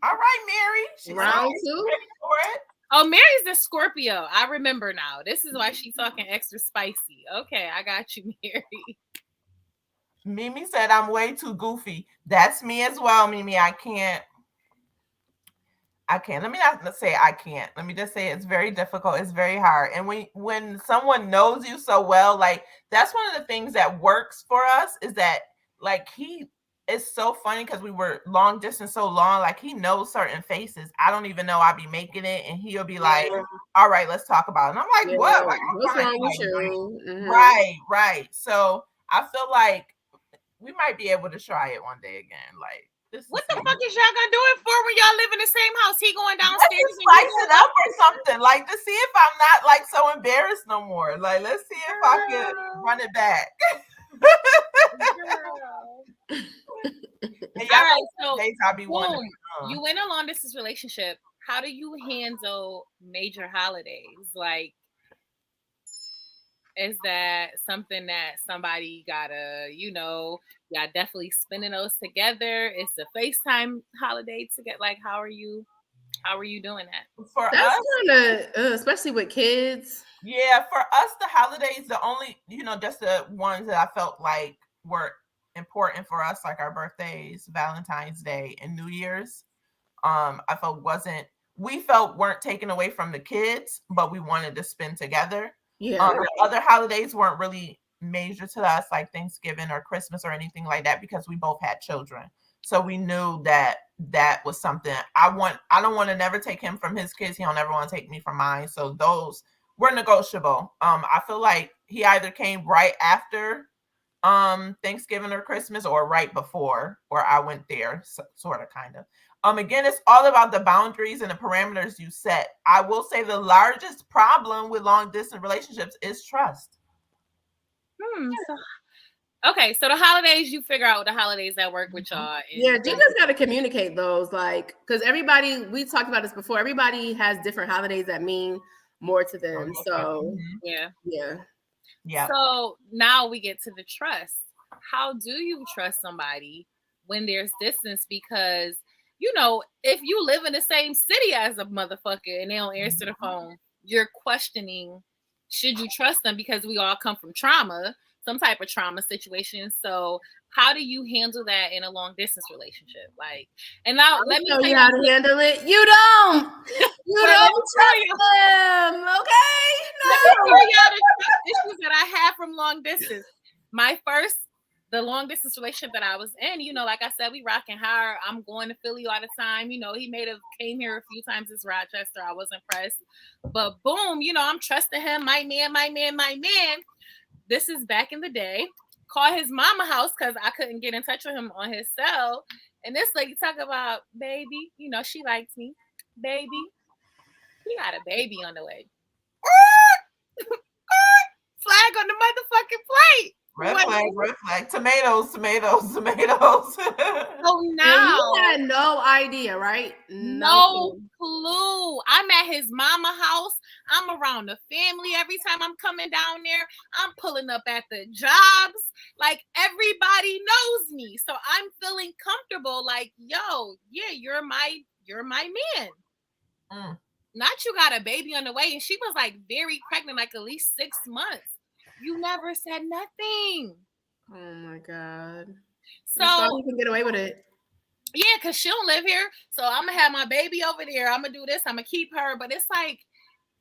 right, Mary. She's round 2 ready for it. Oh, Mary's the Scorpio. I remember now. This is why she's talking extra spicy. Okay, I got you, Mary. Mimi said I'm way too goofy. That's me as well, Mimi. I can't. I can't. Let me not say I can't. Let me just say it's very difficult. It's very hard. And when someone knows you so well, like that's one of the things that works for us is that like he is so funny because we were long distance so long. Like he knows certain faces. I don't even know I'll be making it, and he'll be like, "All right, let's talk about it." And I'm like, "What? Like, what's wrong with like, you?" Mm-hmm. Right. So I feel like we might be able to try it one day again. Like. What the fuck is y'all gonna do it for when y'all live in the same house? He going downstairs and spice it up or something, like to see if I'm not like so embarrassed no more. Like, let's see if I can run it back. All right, so boom, you went a long distance relationship. How do you handle major holidays? Like, is that something that somebody gotta, y'all definitely spending those together? It's a FaceTime holiday together. Like, how are you doing that? For That's us, kind of especially with kids. Yeah, for us, the holidays, the only, just the ones that I felt like were important for us, like our birthdays, Valentine's Day, and New Year's. I felt weren't taken away from the kids, but we wanted to spend together. Yeah. The other holidays weren't really major to us, like Thanksgiving or Christmas or anything like that, because we both had children. So we knew that was something I don't want to never take him from his kids. He don't ever want to take me from mine. So those were negotiable. I feel like he either came right after Thanksgiving or Christmas or right before, or I went there, sort of, kind of. Again, it's all about the boundaries and the parameters you set. I will say the largest problem with long distance relationships is trust. So the holidays, you figure out the holidays that work with y'all. Yeah, you just got to communicate those, like, because everybody, we talked about this before, everybody has different holidays that mean more to them. So yeah. So now we get to the trust. How do you trust somebody when there's distance? Because if you live in the same city as a motherfucker and they don't answer the phone, you're questioning, should you trust them? Because we all come from trauma, some type of trauma situation. So how do you handle that in a long distance relationship? Like, and now let me tell you how to handle it. You don't trust them, okay? No. Let me tell y'all the trust issues that I have from long distance. The long distance relationship that I was in, like I said, we rocking hard. I'm going to Philly all the time. He came here a few times as Rochester. I was impressed. But boom, I'm trusting him. My man. This is back in the day. Call his mama house because I couldn't get in touch with him on his cell. And this lady talk about, baby, she likes me. Baby, he got a baby on the way. Flag on the motherfucking plate. Red flag. Tomatoes. So now you had no idea, right? No clue. I'm at his mama house. I'm around the family every time I'm coming down there. I'm pulling up at the jobs. Like, everybody knows me. So I'm feeling comfortable. Like, yo, yeah, you're my man. Not you got a baby on the way. And she was like very pregnant, like at least 6 months. You never said nothing. Oh my God. So you can get away with it. Yeah, because she don't live here. So I'm gonna have my baby over there. I'm gonna do this. I'm gonna keep her. But it's like,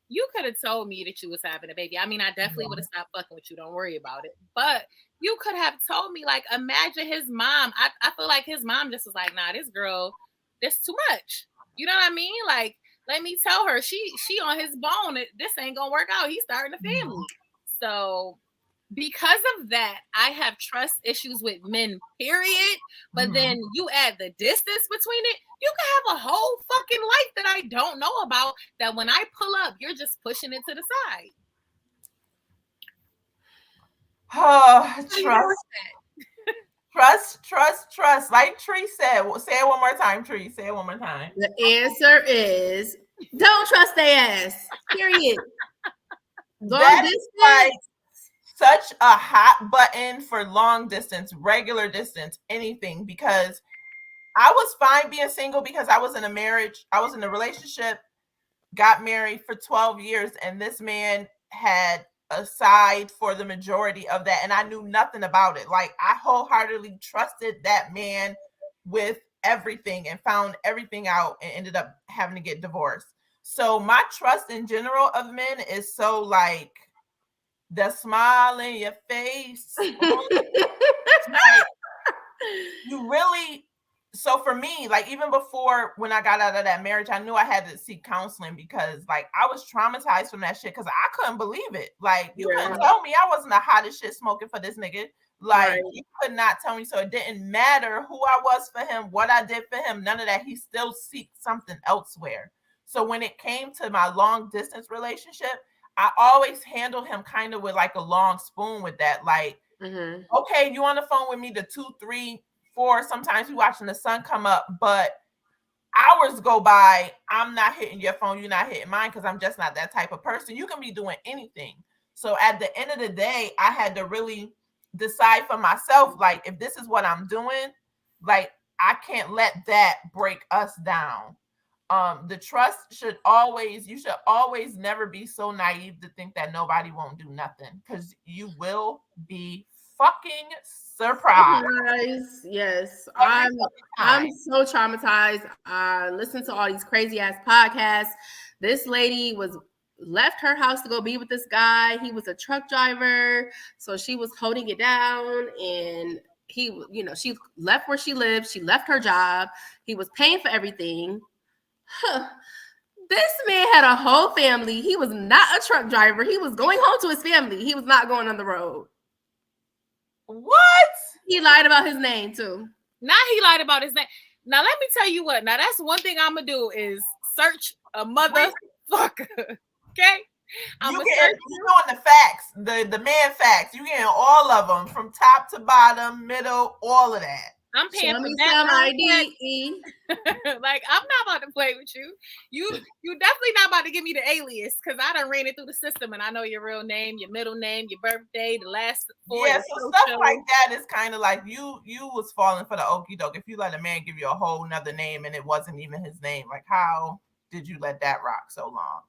you could have told me that you was having a baby. I mean, I definitely would have stopped fucking with you. Don't worry about it. But you could have told me, like, imagine his mom. I feel like his mom just was like, nah, this girl, this too much. You know what I mean? Like, let me tell her, she on his bone. This ain't gonna work out. He's starting a family. So because of that, I have trust issues with men, period. But then you add the distance between it, you can have a whole fucking life that I don't know about, that when I pull up, you're just pushing it to the side. Trust. Like Tree said. Say it one more time, Tree. Say it one more time. The answer is don't trust their ass. Period. That is like such a hot button for long distance, regular distance, anything, because I was fine being single because I was in a marriage. I was in a relationship, got married for 12 years, and this man had a side for the majority of that, and I knew nothing about it. Like, I wholeheartedly trusted that man with everything and found everything out and ended up having to get divorced. So my trust in general of men is so like the smile in your face. Like, you really, so for me, like even before when I got out of that marriage, I knew I had to seek counseling because like I was traumatized from that shit because I couldn't believe it. Like you couldn't tell me I wasn't the hottest shit smoking for this nigga. Like you could not tell me. So it didn't matter who I was for him, what I did for him, none of that. He still seeked something elsewhere. So when it came to my long distance relationship, I always handled him kind of with like a long spoon with that. Like, okay, you on the phone with me to 2, 3, 4. Sometimes we watching the sun come up, but hours go by. I'm not hitting your phone. You're not hitting mine because I'm just not that type of person. You can be doing anything. So at the end of the day, I had to really decide for myself, like, if this is what I'm doing, like, I can't let that break us down. The trust should always, you should always never be so naive to think that nobody won't do nothing because you will be fucking surprised. Yes, I'm so traumatized. I listened to all these crazy ass podcasts. This lady left her house to go be with this guy. He was a truck driver, so she was holding it down, and he, she left where she lived. She left her job. He was paying for everything. This man had a whole family. He was not a truck driver. He was going home to his family. He was not going on the road. What? He lied about his name too. Now he lied about his name. Now let me tell you what. Now that's one thing I'm gonna do is search a motherfucker. Okay, you doing the facts, the man facts. You getting all of them from top to bottom, middle, all of that. I'm paying for that. ID. Like, I'm not about to play with you. You definitely not about to give me the alias because I done ran it through the system and I know your real name, your middle name, your birthday, the last 4. Yeah, so stuff like that is kind of like you was falling for the okie doke. If you let a man give you a whole nother name and it wasn't even his name, like how did you let that rock so long?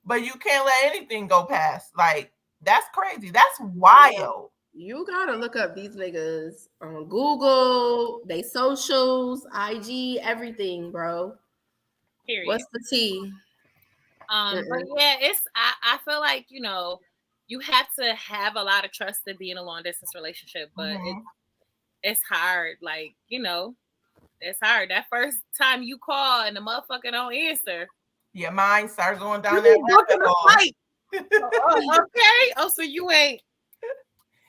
But you can't let anything go past. Like, that's crazy. That's wild. You gotta look up these niggas on Google, they socials, IG, everything, bro. Period. What's the T? But yeah, I feel like, you have to have a lot of trust to be in a long distance relationship, but it's hard. Like, it's hard. That first time you call and the motherfucker don't answer. Your mind starts going down that Okay. Oh, so you ain't.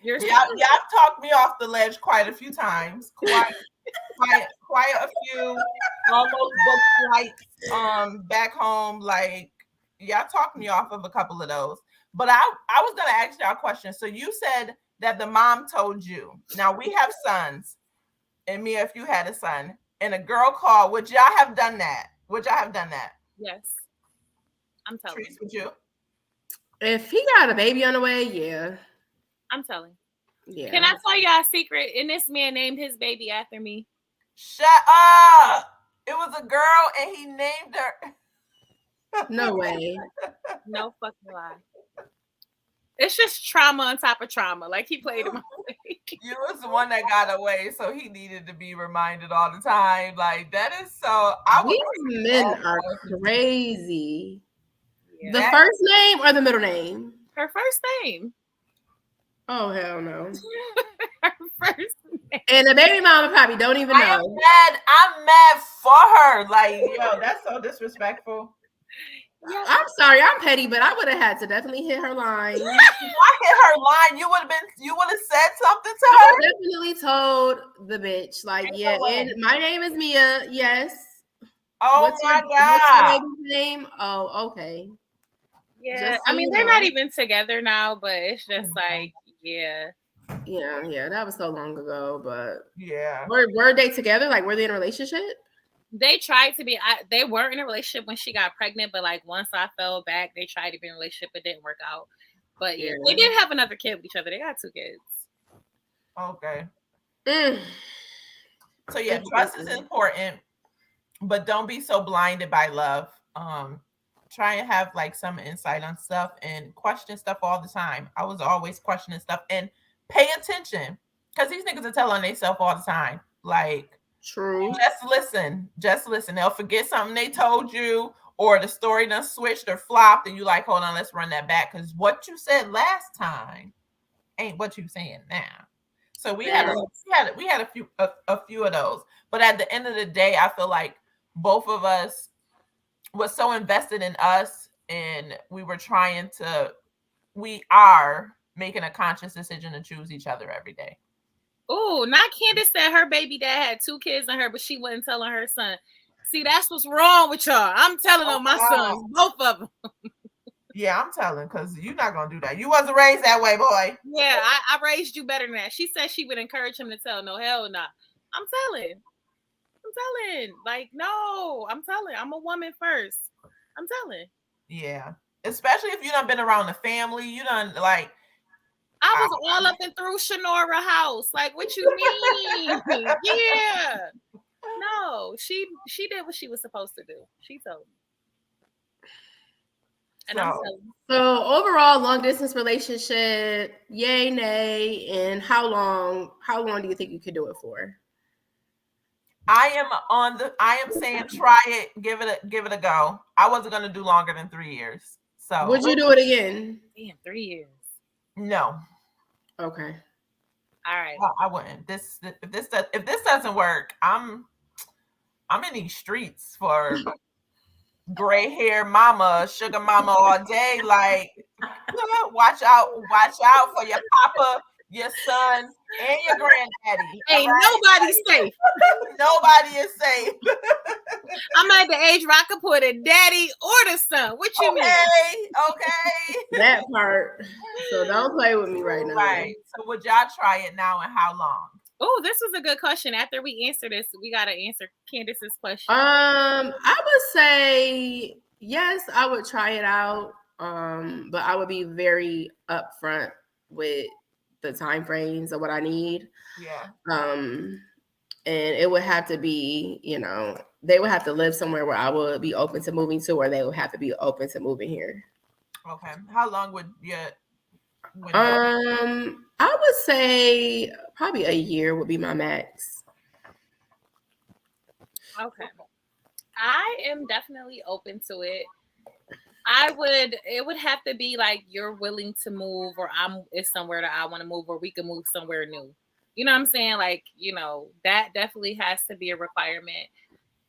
Y'all talked me off the ledge quite a few times. Quite a few. Almost booked flights back home. Like, y'all talked me off of a couple of those. But I was gonna ask y'all a question. So you said that the mom told you. Now we have sons, and Mia, if you had a son, and a girl called, would y'all have done that? Yes. I'm telling you. Would you? If he got a baby on the way, yeah. I'm telling. Yeah. Can I tell y'all a secret? And this man named his baby after me. Shut up. It was a girl and he named her. No way. No fucking lie. It's just trauma on top of trauma. Like, he played him. You was the one that got away, so he needed to be reminded all the time. Like, that is so. These men are crazy. Yeah. The first name or the middle name? Her first name. Oh, hell no. Her first name. And the baby mama probably don't even know. I'm mad for her. Like, yo, that's so disrespectful. Yeah. I'm sorry, I'm petty, but I would have had to definitely hit her line. I hit her line. You would have said something to her. I definitely told the bitch, like, yeah, and my name is Mia. Yes. Oh, what's my God. God. What's your name? Oh, okay. Yeah. I mean, they're not even together now, but it's just like, yeah. Yeah. That was so long ago, but yeah. Were they together? Like, were they in a relationship? They tried to be. They weren't in a relationship when she got pregnant, but like once I fell back, they tried to be in a relationship. It didn't work out. But yeah, they did have another kid with each other. They got 2 kids. Okay. So yeah, trust is important, but don't be so blinded by love. Try and have like some insight on stuff and question stuff all the time. I was always questioning stuff and pay attention because these niggas are telling themselves all the time. Like, True. Just listen. They'll forget something they told you, or the story done switched or flopped, and you like, hold on, let's run that back because what you said last time ain't what you saying now. So we had a few of those. But at the end of the day, I feel like both of us was so invested in us, and we are making a conscious decision to choose each other every day. Oh, not Candace said her baby dad had 2 kids in her, but she wasn't telling her son. See, that's what's wrong with y'all. I'm telling them my sons, both of them. Yeah, I'm telling, because you're not going to do that. You wasn't raised that way, boy. Yeah, I raised you better than that. She said she would encourage him to tell. No, hell no. Nah. I'm telling. Like, no, I'm telling. I'm a woman first. I'm telling. Yeah. Especially if you done been around the family. You done, like. I was all up and through Shanora house. Like, what you mean? Yeah. No, she did what she was supposed to do. She told me. And I'm telling you. So overall, long distance relationship, yay, nay, and how long do you think you could do it for? I am saying try it, give it a go. I wasn't gonna do longer than 3 years. So would you do it again? Damn, 3 years. No. Okay. All right. I wouldn't. If this doesn't work, I'm in these streets for gray hair mama, sugar mama all day. Like, watch out for your papa, your son, and your granddaddy. Ain't nobody safe. Nobody is safe. I'm at the age where I could put a daddy or the son. What you mean? Okay. That part. So don't play with me right now. Right. So would y'all try it now, and how long? Oh, this was a good question. After we answer this, we gotta answer Candace's question. I would say yes, I would try it out. But I would be very upfront with the time frames of what I need. Yeah. And it would have to be, they would have to live somewhere where I would be open to moving to, or they would have to be open to moving here. Okay. How long would you? I would say probably a year would be my max. Okay. I am definitely open to it. It would have to be like you're willing to move, or it's somewhere that I want to move, or we can move somewhere new. You know what I'm saying? Like, that definitely has to be a requirement.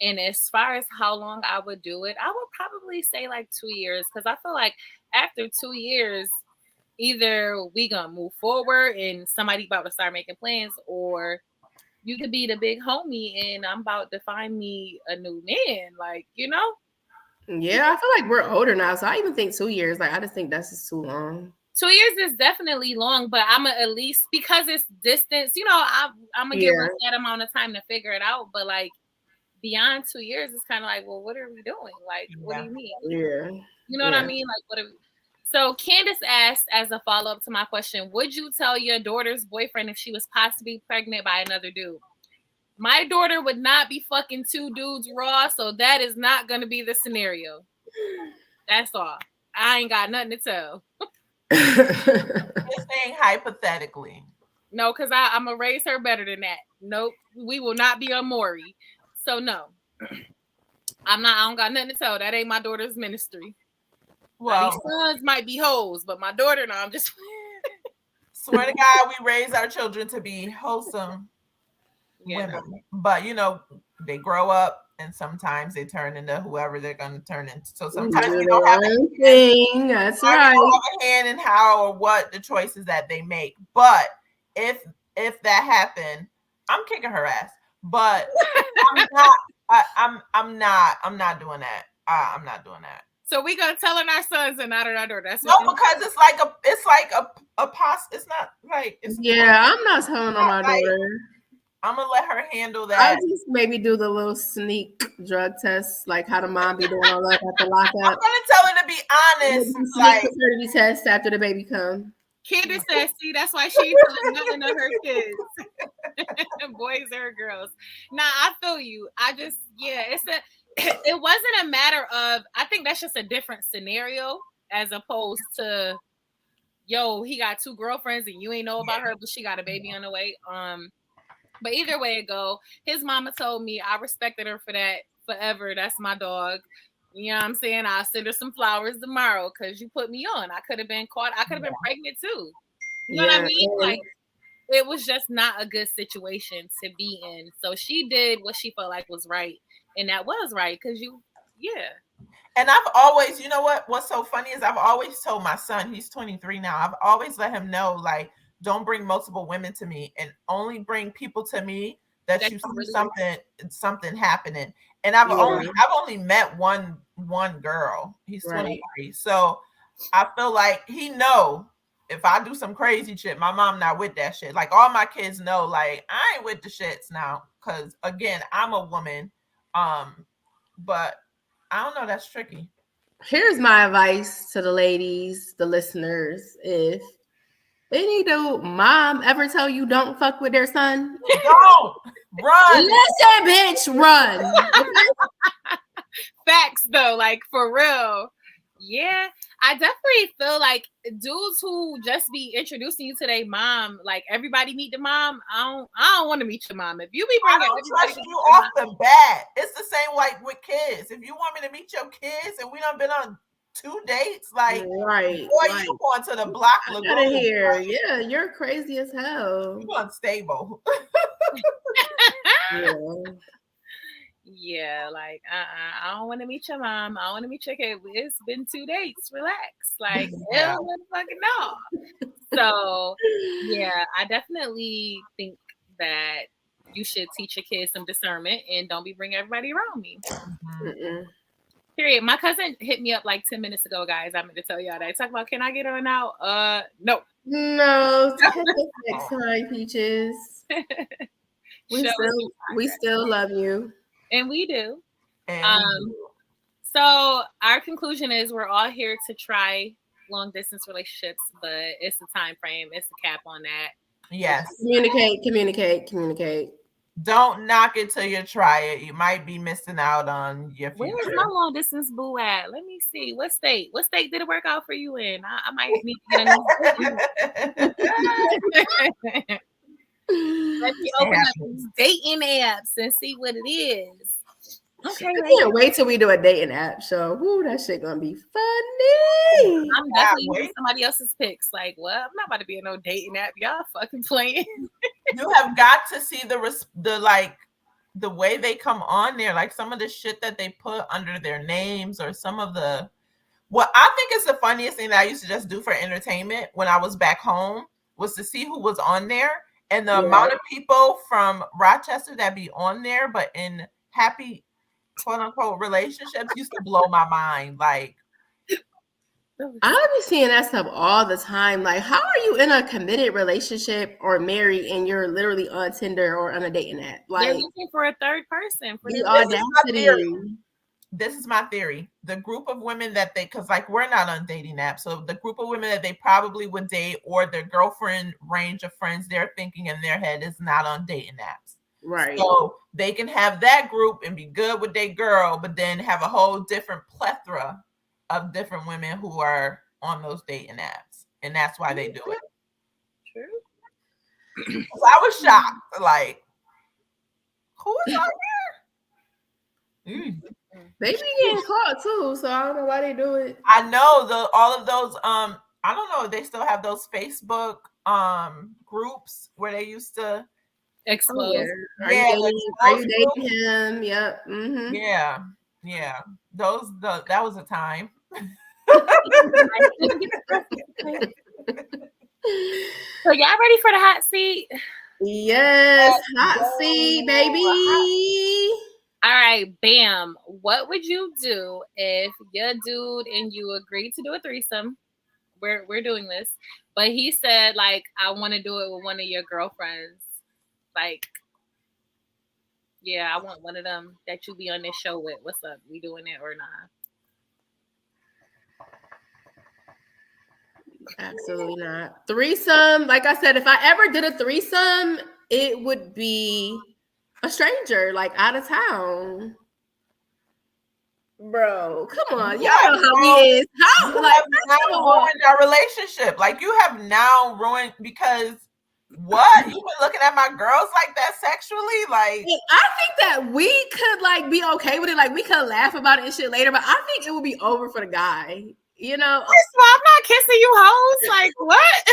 And as far as how long I would do it, I would probably say like 2 years, because I feel like after 2 years, either we gonna move forward and somebody about to start making plans, or you could be the big homie and I'm about to find me a new man. Like, Yeah, I feel like we're older now, so I even think 2 years. Like, I just think that's just too long. 2 years is definitely long, but I'm at least, because it's distance, I'm gonna give us that amount of time to figure it out. But like beyond 2 years, it's kind of like, well, what are we doing? Like, what do you mean? Yeah. You know what I mean? Like, So Candace asked, as a follow-up to my question, would you tell your daughter's boyfriend if she was possibly pregnant by another dude? My daughter would not be fucking 2 dudes raw, so that is not going to be the scenario. That's all. I ain't got nothing to tell. Just saying hypothetically. No, because I'm going to raise her better than that. Nope. We will not be on Maury. So no. I don't got nothing to tell. That ain't my daughter's ministry. Well, these sons might be hoes, but my daughter, no, I'm just swear to God, we raise our children to be wholesome women. But they grow up and sometimes they turn into whoever they're gonna turn into. So sometimes you don't have anything. That's right. You don't have a hand in how or what the choices that they make. But if that happened, I'm kicking her ass. But I'm not doing that. I'm not doing that. So we gonna tell our sons and not our daughter. That's because it's like a pos. It's not like I'm not telling on my daughter. I'm gonna let her handle that. I'll just maybe do the little sneak drug test, like how the mom be doing all that at the lockup. I'm gonna tell her to be honest. Sneak paternity test after the baby comes. Candace says, see, that's why she ain't telling nothing of her kids. Boys or girls. Nah, I feel you. It wasn't a matter of, I think that's just a different scenario as opposed to, he got 2 girlfriends and you ain't know about her, but she got a baby on the way. But either way it go, his mama told me I respected her for that forever. That's my dog. You know what I'm saying? I'll send her some flowers tomorrow because you put me on. I could have been caught. I could have been pregnant too. You know what I mean? Like, it was just not a good situation to be in. So she did what she felt like was right. And that was right because And I've always, you know what's so funny is I've always told my son, he's 23 now, I've always let him know, like, don't bring multiple women to me and only bring people to me that you see really something happening. And I've only met one girl. He's 23. So I feel like he know if I do some crazy shit, my mom not with that shit. Like, all my kids know, like, I ain't with the shits now. Cause again, I'm a woman. But I don't know, that's tricky. Here's my advice to the ladies, the listeners. If any mom ever tell you don't fuck with their son, don't run. Listen, bitch, run. Facts though, like for real. Yeah, I definitely feel like dudes who just be introducing you to their mom, like everybody meet the mom. I don't want to meet your mom. If you be bringing, I don't trust you off the bat. It's the same like with kids. If you want me to meet your kids and we done been on 2 dates, like, right, boy, you going to the block out of here. Yeah, you're crazy as hell. You unstable. Yeah, like I don't want to meet your mom. I don't want to meet your kid. It's been 2 dates. Relax. Like, hell fucking no. So yeah, I definitely think that you should teach your kids some discernment and don't be bringing everybody around me. Period. My cousin hit me up like 10 minutes ago, guys. I meant to tell y'all that. Talk about, can I get her now? No. No. Next time, Peaches. We still love you. And we do. So our conclusion is we're all here to try long distance relationships, but it's a time frame. It's a cap on that. Yes. Communicate. Don't knock it till you try it. You might be missing out on your future. Where's my long distance boo at? Let me see. What state did it work out for you in? I might need to get a new Let me open up these dating apps and see what it is. Okay. I can't wait till we do a dating app show. Woo, that shit gonna be funny. I'm definitely using somebody else's pics. Like, what? I'm not about to be in no dating app. Y'all fucking playing. You have got to see the way they come on there, like some of the shit that they put under their names, or some of the. What I think is the funniest thing that I used to just do for entertainment when I was back home was to see who was on there. And the amount of people from Rochester that be on there, but in happy, quote unquote, relationships used to blow my mind. Like, I be seeing that stuff all the time. Like, how are you in a committed relationship or married and you're literally on Tinder or on a dating app? Like, they're looking for a third person. For the audacity. This is my theory. The group of women that because like we're not on dating apps, so the group of women that they probably would date or their girlfriend range of friends they're thinking in their head is not on dating apps. Right. So they can have that group and be good with their girl, but then have a whole different plethora of different women who are on those dating apps. And that's why they do it. True. So I was shocked. Like, who is on here? They be getting caught too, so I don't know why they do it. I know all of those. I don't know if they still have those Facebook groups where they used to expose. Are you dating him? Yep. Mm-hmm. Yeah. That was a time. So y'all ready for the hot seat? Yes, hot seat, baby. All right, bam. What would you do if your dude and you agreed to do a threesome? We're doing this, but he said, like, I want to do it with one of your girlfriends. Like, yeah, I want one of them that you be on this show with. What's up? We doing it or not? Absolutely not. Threesome, like I said, if I ever did a threesome, it would be a stranger, like out of town. Bro, come on. Y'all know how he is. How, like, now ruined our relationship. Like, you have now ruined, because What? You been looking at my girls like that sexually? Like, And I think that we could like be okay with it. Like we could laugh about it and shit later, but I think it would be over for the guy. You know, First of all, I'm not kissing you hoes. Like, what?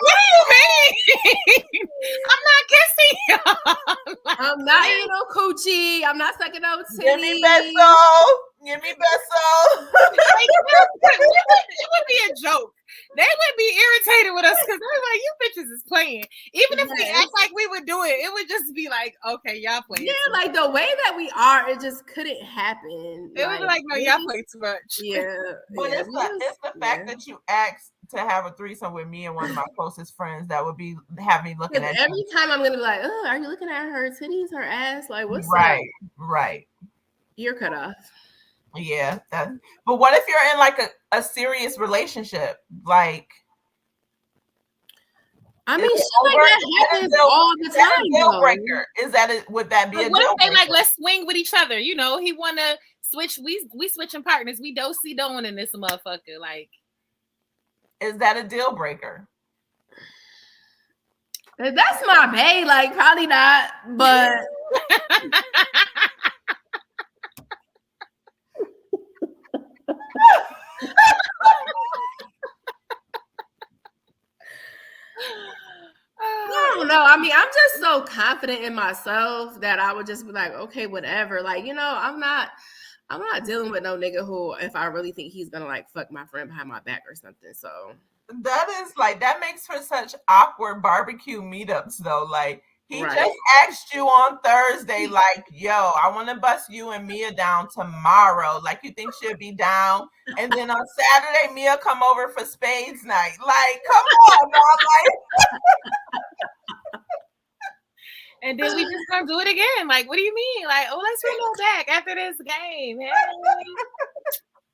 What do you mean? I'm not kissing you. I'm not eating no coochie. I'm not sucking no titties. give me beso. Give me beso. Like, it would be a joke. They would be irritated with us because they're like, you bitches is playing. Even if we Yes. act like we would do it, it would just be like, okay, y'all playing. Yeah, like the way that we are, it just couldn't happen. It would be like, no, y'all play too much. Yeah, But yeah, it's the fact that you asked to have a threesome with me and one of my closest friends that would be have me looking at every you. time I'm gonna be like, oh, are you looking at her titties, her ass? Like, what's Right, up? right. You're cut off. Yeah. But what if you're in like a serious relationship? Like, I mean, is it shit like over? that Is that a happens deal- all the is that a time. deal though. breaker? Is that would that be But a what deal if they breaker? like, let's swing with each other? You know, he wanna switch. We switching partners. We doing in this motherfucker. Like, Is that a deal breaker? If that's my bae, like probably not, but I don't know. I mean, I'm just so confident in myself that I would just be like, okay, whatever. Like, you know, I'm not dealing with no nigga who, if I really think he's gonna like fuck my friend behind my back or something. So That makes for such awkward barbecue meetups though. Like, he Right. just asked you on Thursday, like, yo, I want to bust you and Mia down tomorrow. Like, you think she'll be down? And then on Saturday, Mia come over for spades night. Like, come on, dog. and then we just gonna do it again. Like, what do you mean? Like, oh, let's reload back after this game. Hey,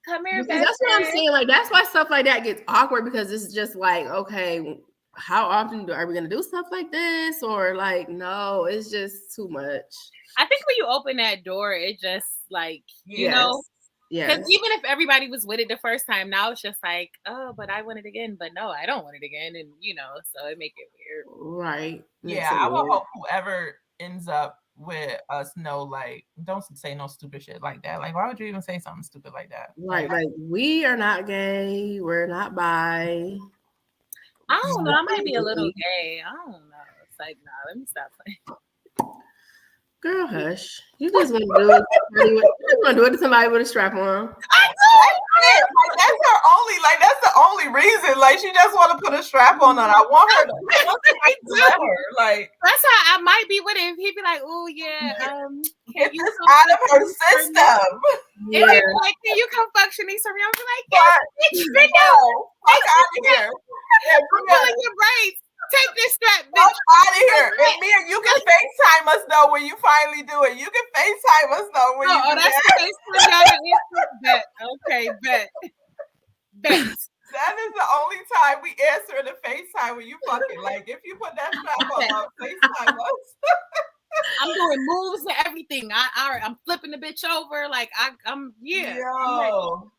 come here, because that's what I'm saying. Like, that's why stuff like that gets awkward because it's just like, okay, how often are we gonna do stuff like this? Or like, no, it's just too much. I think when you open that door, it just like, you Yes. know, Yeah. because even if everybody was with it the first time, now it's just like, oh, but I want it again, but no, I don't want it again, and you know, so it make it weird. Right. Yeah, I would hope whoever ends up with us know, like, don't say no stupid shit like that. Like, why would you even say something stupid like that? Right. Like, we are not gay. We're not bi. I don't know. I might be a little gay. I don't know. It's like, nah, let me stop playing. Girl, hush. You just want to do it. You just want to do it to somebody with a strap on. I do. Like, that's the only reason. Like, she just want to put a strap on. I want her to. Like, that's how I might be with him. He'd be like, "Oh yeah, get this out of her system." Yeah. Like, can you come function these for me? I'm like, yes, bitch, fuck out of here. I'm pulling your braids. Take this strap, bitch. Fuck out of here. And Mia, you can FaceTime us though when you finally do it. You can FaceTime us though when you do that's that. bet. Okay, bet. That is the only time we answer the FaceTime when you fucking, like, if you put that strap on FaceTime us. I'm doing moves and everything. I'm flipping the bitch over. Like I'm yeah. Yo.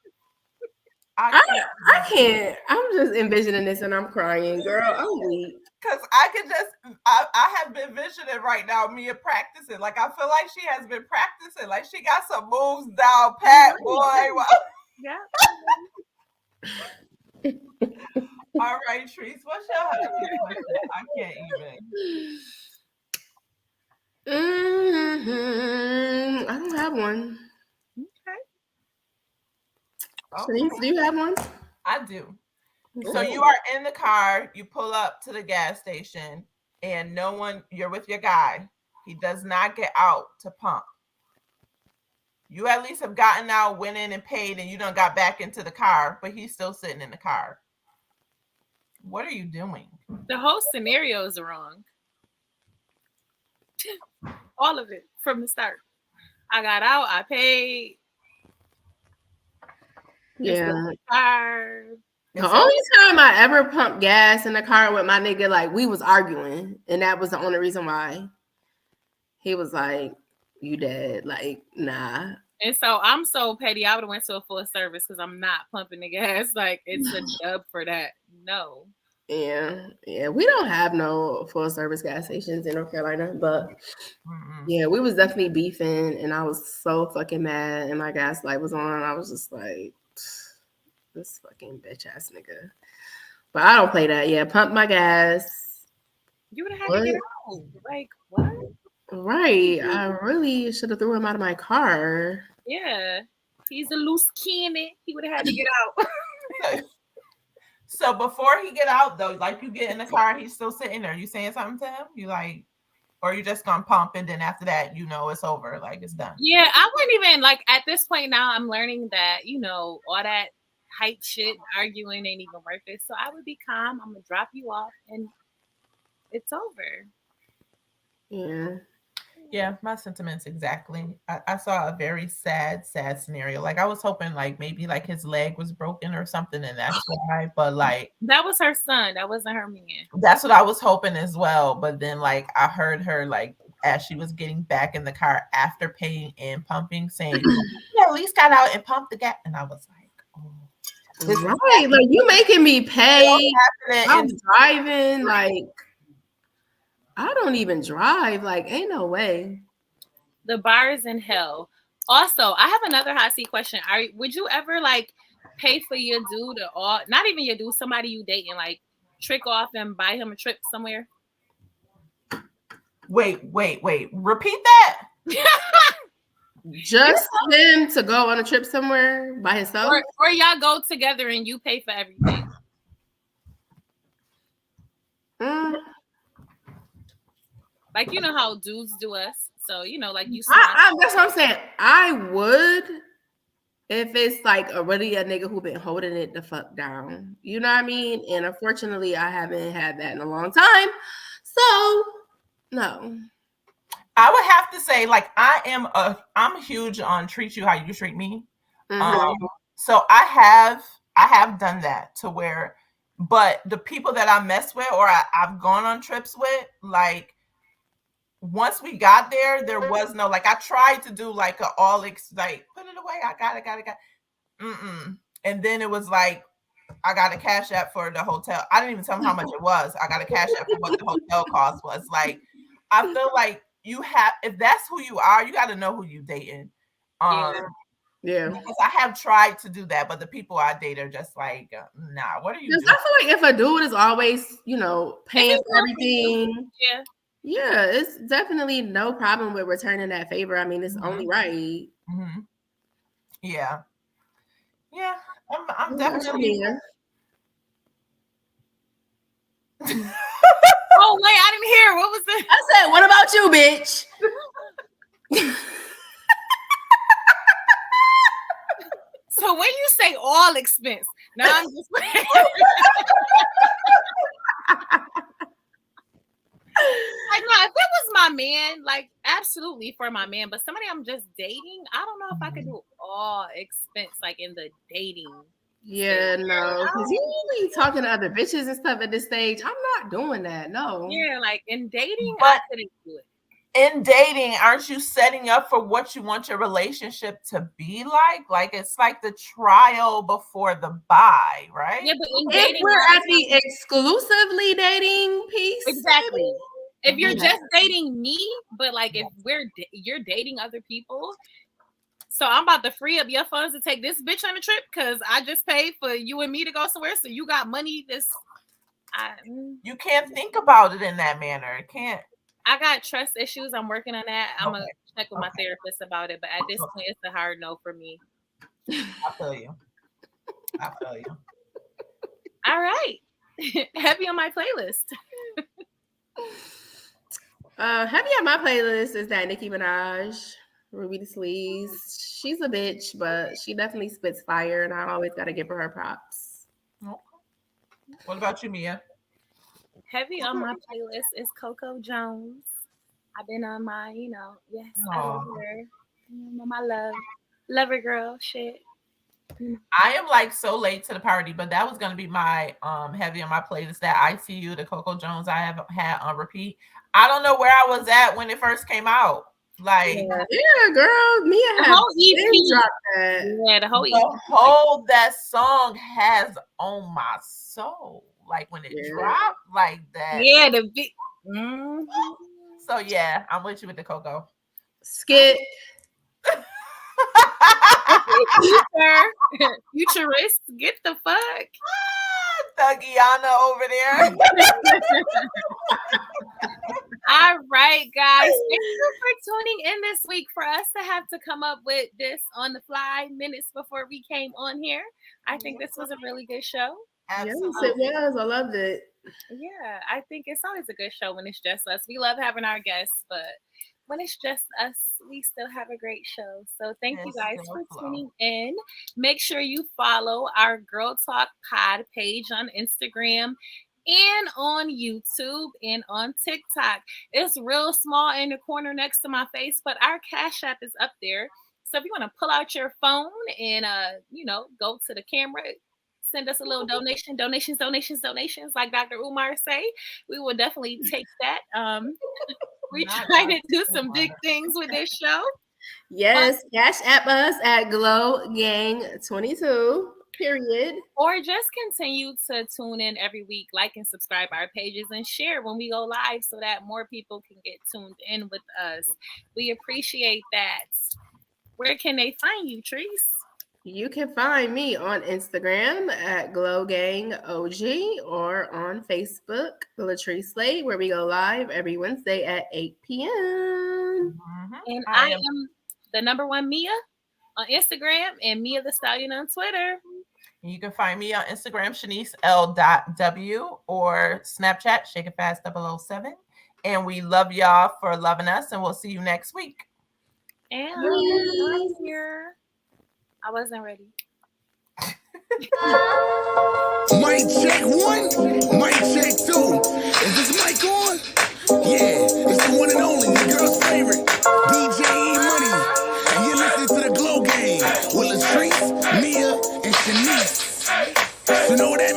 I can't. I'm just envisioning this and I'm crying, girl. I'm weak. Cause I can just, I have been visioning right now, Mia practicing. Like, I feel like she has been practicing. Like, she got some moves down pat, boy. Yeah. All right, Trees, what's your husband question? I can't even. I don't have one. Okay. Trees, do you have one? I do. So you are in the car, you pull up to the gas station, and you're with your guy. He does not get out to pump. You at least have gotten out, went in and paid, and you done got back into the car, but he's still sitting in the car. What are you doing? The whole scenario is wrong. All of it from the start. I got out, I paid. Yeah. The only time I ever pumped gas in the car with my nigga, like, we was arguing, and that was the only reason why. He was like, "You dead?" Like, nah. And so I'm so petty. I would have went to a full service because I'm not pumping the gas. Like, it's a dub for that. No. Yeah. We don't have no full service gas stations in North Carolina, but Mm-mm. yeah, we was definitely beefing, and I was so fucking mad, and my gas light was on. I was just like, this fucking bitch ass nigga. But I don't play that. Yeah, pump my gas. You would have had What? to get out. Like, what? Right. I really should have threw him out of my car. Yeah. He's a loose cannon. He would have had to get out. So before he get out though, like you get in the car, he's still sitting there. You saying something to him? You like, or you just gonna pump and then after that, you know, it's over, like it's done. Yeah, I wouldn't even like at this point now. I'm learning that all that hype shit, arguing ain't even worth it. So I would be calm. I'm gonna drop you off, and it's over. Yeah. Yeah, my sentiments exactly. I saw a very sad scenario. Like I was hoping like maybe like his leg was broken or something and that's why, but like That was her son. That wasn't her man. that's what I was hoping as well. But then like I heard her like as she was getting back in the car after paying and pumping saying, yeah, at least got out and pumped the gas. And I was like, oh. This is Right. Like you making me pay. happening I'm in- driving. Like I don't even drive. Like, ain't no way. The bar is in hell. Also, I have another hot seat question. Would you ever like pay for your dude or not even your dude, somebody you dating, like trick off and buy him a trip somewhere? Wait. Repeat that. Just him to go on a trip somewhere by himself. Or y'all go together and you pay for everything. Like you know how dudes do us. So like you that's what I'm saying. I would if it's like already a nigga who been holding it the fuck down. You know what I mean? And unfortunately, I haven't had that in a long time. So no. I would have to say, like, I'm huge on treat you how you treat me. Mm-hmm. So I have done that to where, but the people that I mess with or I've gone on trips with, like, once we got there was no, like, I tried to do like like, put it away. I got it. And then it was like, I got a cash app for the hotel. I didn't even tell them how much it was. I got a cash app for what the hotel cost was. Like, I feel like if that's who you are, you got to know who you dating. Yeah. Because I have tried to do that, but the people I date are just like, nah, what are you doing? I feel like if a dude is always, paying for everything. Yeah, it's definitely no problem with returning that favor. I mean, it's only right. Mm-hmm. Yeah. I'm definitely. Oh wait, I didn't hear. What was it? I said, "What about you, bitch?" So when you say all expense, now I'm just like, no, if it was my man, like absolutely for my man, but somebody I'm just dating, I don't know if I could do all expense like in the dating. Yeah, no, because you be talking to other bitches and stuff at this stage. I'm not doing that. No. Yeah, like in dating, but I couldn't do it. In dating, aren't you setting up for what you want your relationship to be like? Like it's like the trial before the buy, right? Yeah, but in dating, if we're at the exclusively dating piece, exactly. Maybe? If you're just dating me, but like if you're dating other people. So I'm about to free up your funds to take this bitch on a trip because I just paid for you and me to go somewhere. So you got money. You can't think about it in that manner. It can't. I got trust issues. I'm working on that. I'm gonna check with my therapist about it. But at this point, it's a hard no for me. I feel you. All right. Heavy on my playlist. Heavy on my playlist is that Nicki Minaj. Ruby the Sleeves. She's a bitch, but she definitely spits fire, and I always gotta give her props. Okay. What about you, Mia? Heavy on my playlist is Coco Jones. I've been on my, yes, I love her. My lover girl shit. I am like so late to the party, but that was gonna be my heavy on my playlist. That ICU, the Coco Jones I have had on repeat. I don't know where I was at when it first came out. Like yeah, girl, Mia the whole EP dropped that. Yeah, the whole EP. The whole that song has on my soul. like when it Yeah. dropped, like that. Yeah, the big. Mhm. So yeah, I'm with you with the Coco. Skip. Futurist, get the fuck. Thugiana over there. All right, guys. Thank you for tuning in this week. For us to have to come up with this on the fly minutes before we came on here, I think this was a really good show. Absolutely. Yes, it was. I loved it. Yeah, I think it's always a good show when it's just us. We love having our guests, but when it's just us, we still have a great show. So thank you It's guys still for flow. tuning in. Make sure you follow our Girl Talk Pod page on Instagram and on YouTube and on TikTok. It's real small in the corner next to my face, but our Cash App is up there. So if you want to pull out your phone and go to the camera, send us a little donations, like Dr. Umar say, we will definitely take that. We're trying to do some big things with this show. Yes, Cash App us at Glow Gang 22. Period. Or just continue to tune in every week, like and subscribe our pages, and share when we go live so that more people can get tuned in with us. We appreciate that. Where can they find you, Treese? You can find me on Instagram at Glow Gang OG or on Facebook, Latrice Slade, where we go live every Wednesday at 8 p.m. And I am the number one Mia on Instagram and Mia the Stallion on Twitter. You can find me on Instagram, Shanice L.W, or Snapchat, Shake It Fast 007. And we love y'all for loving us, and we'll see you next week. And I'm here. I wasn't ready. Mic check 1, mic check 2. Is this mic on? Yeah, it's the one and only, your girl's favorite, DJ E-Money. And you're listening to the Glow Gang with Latrice, Mia, and Shanice. So know that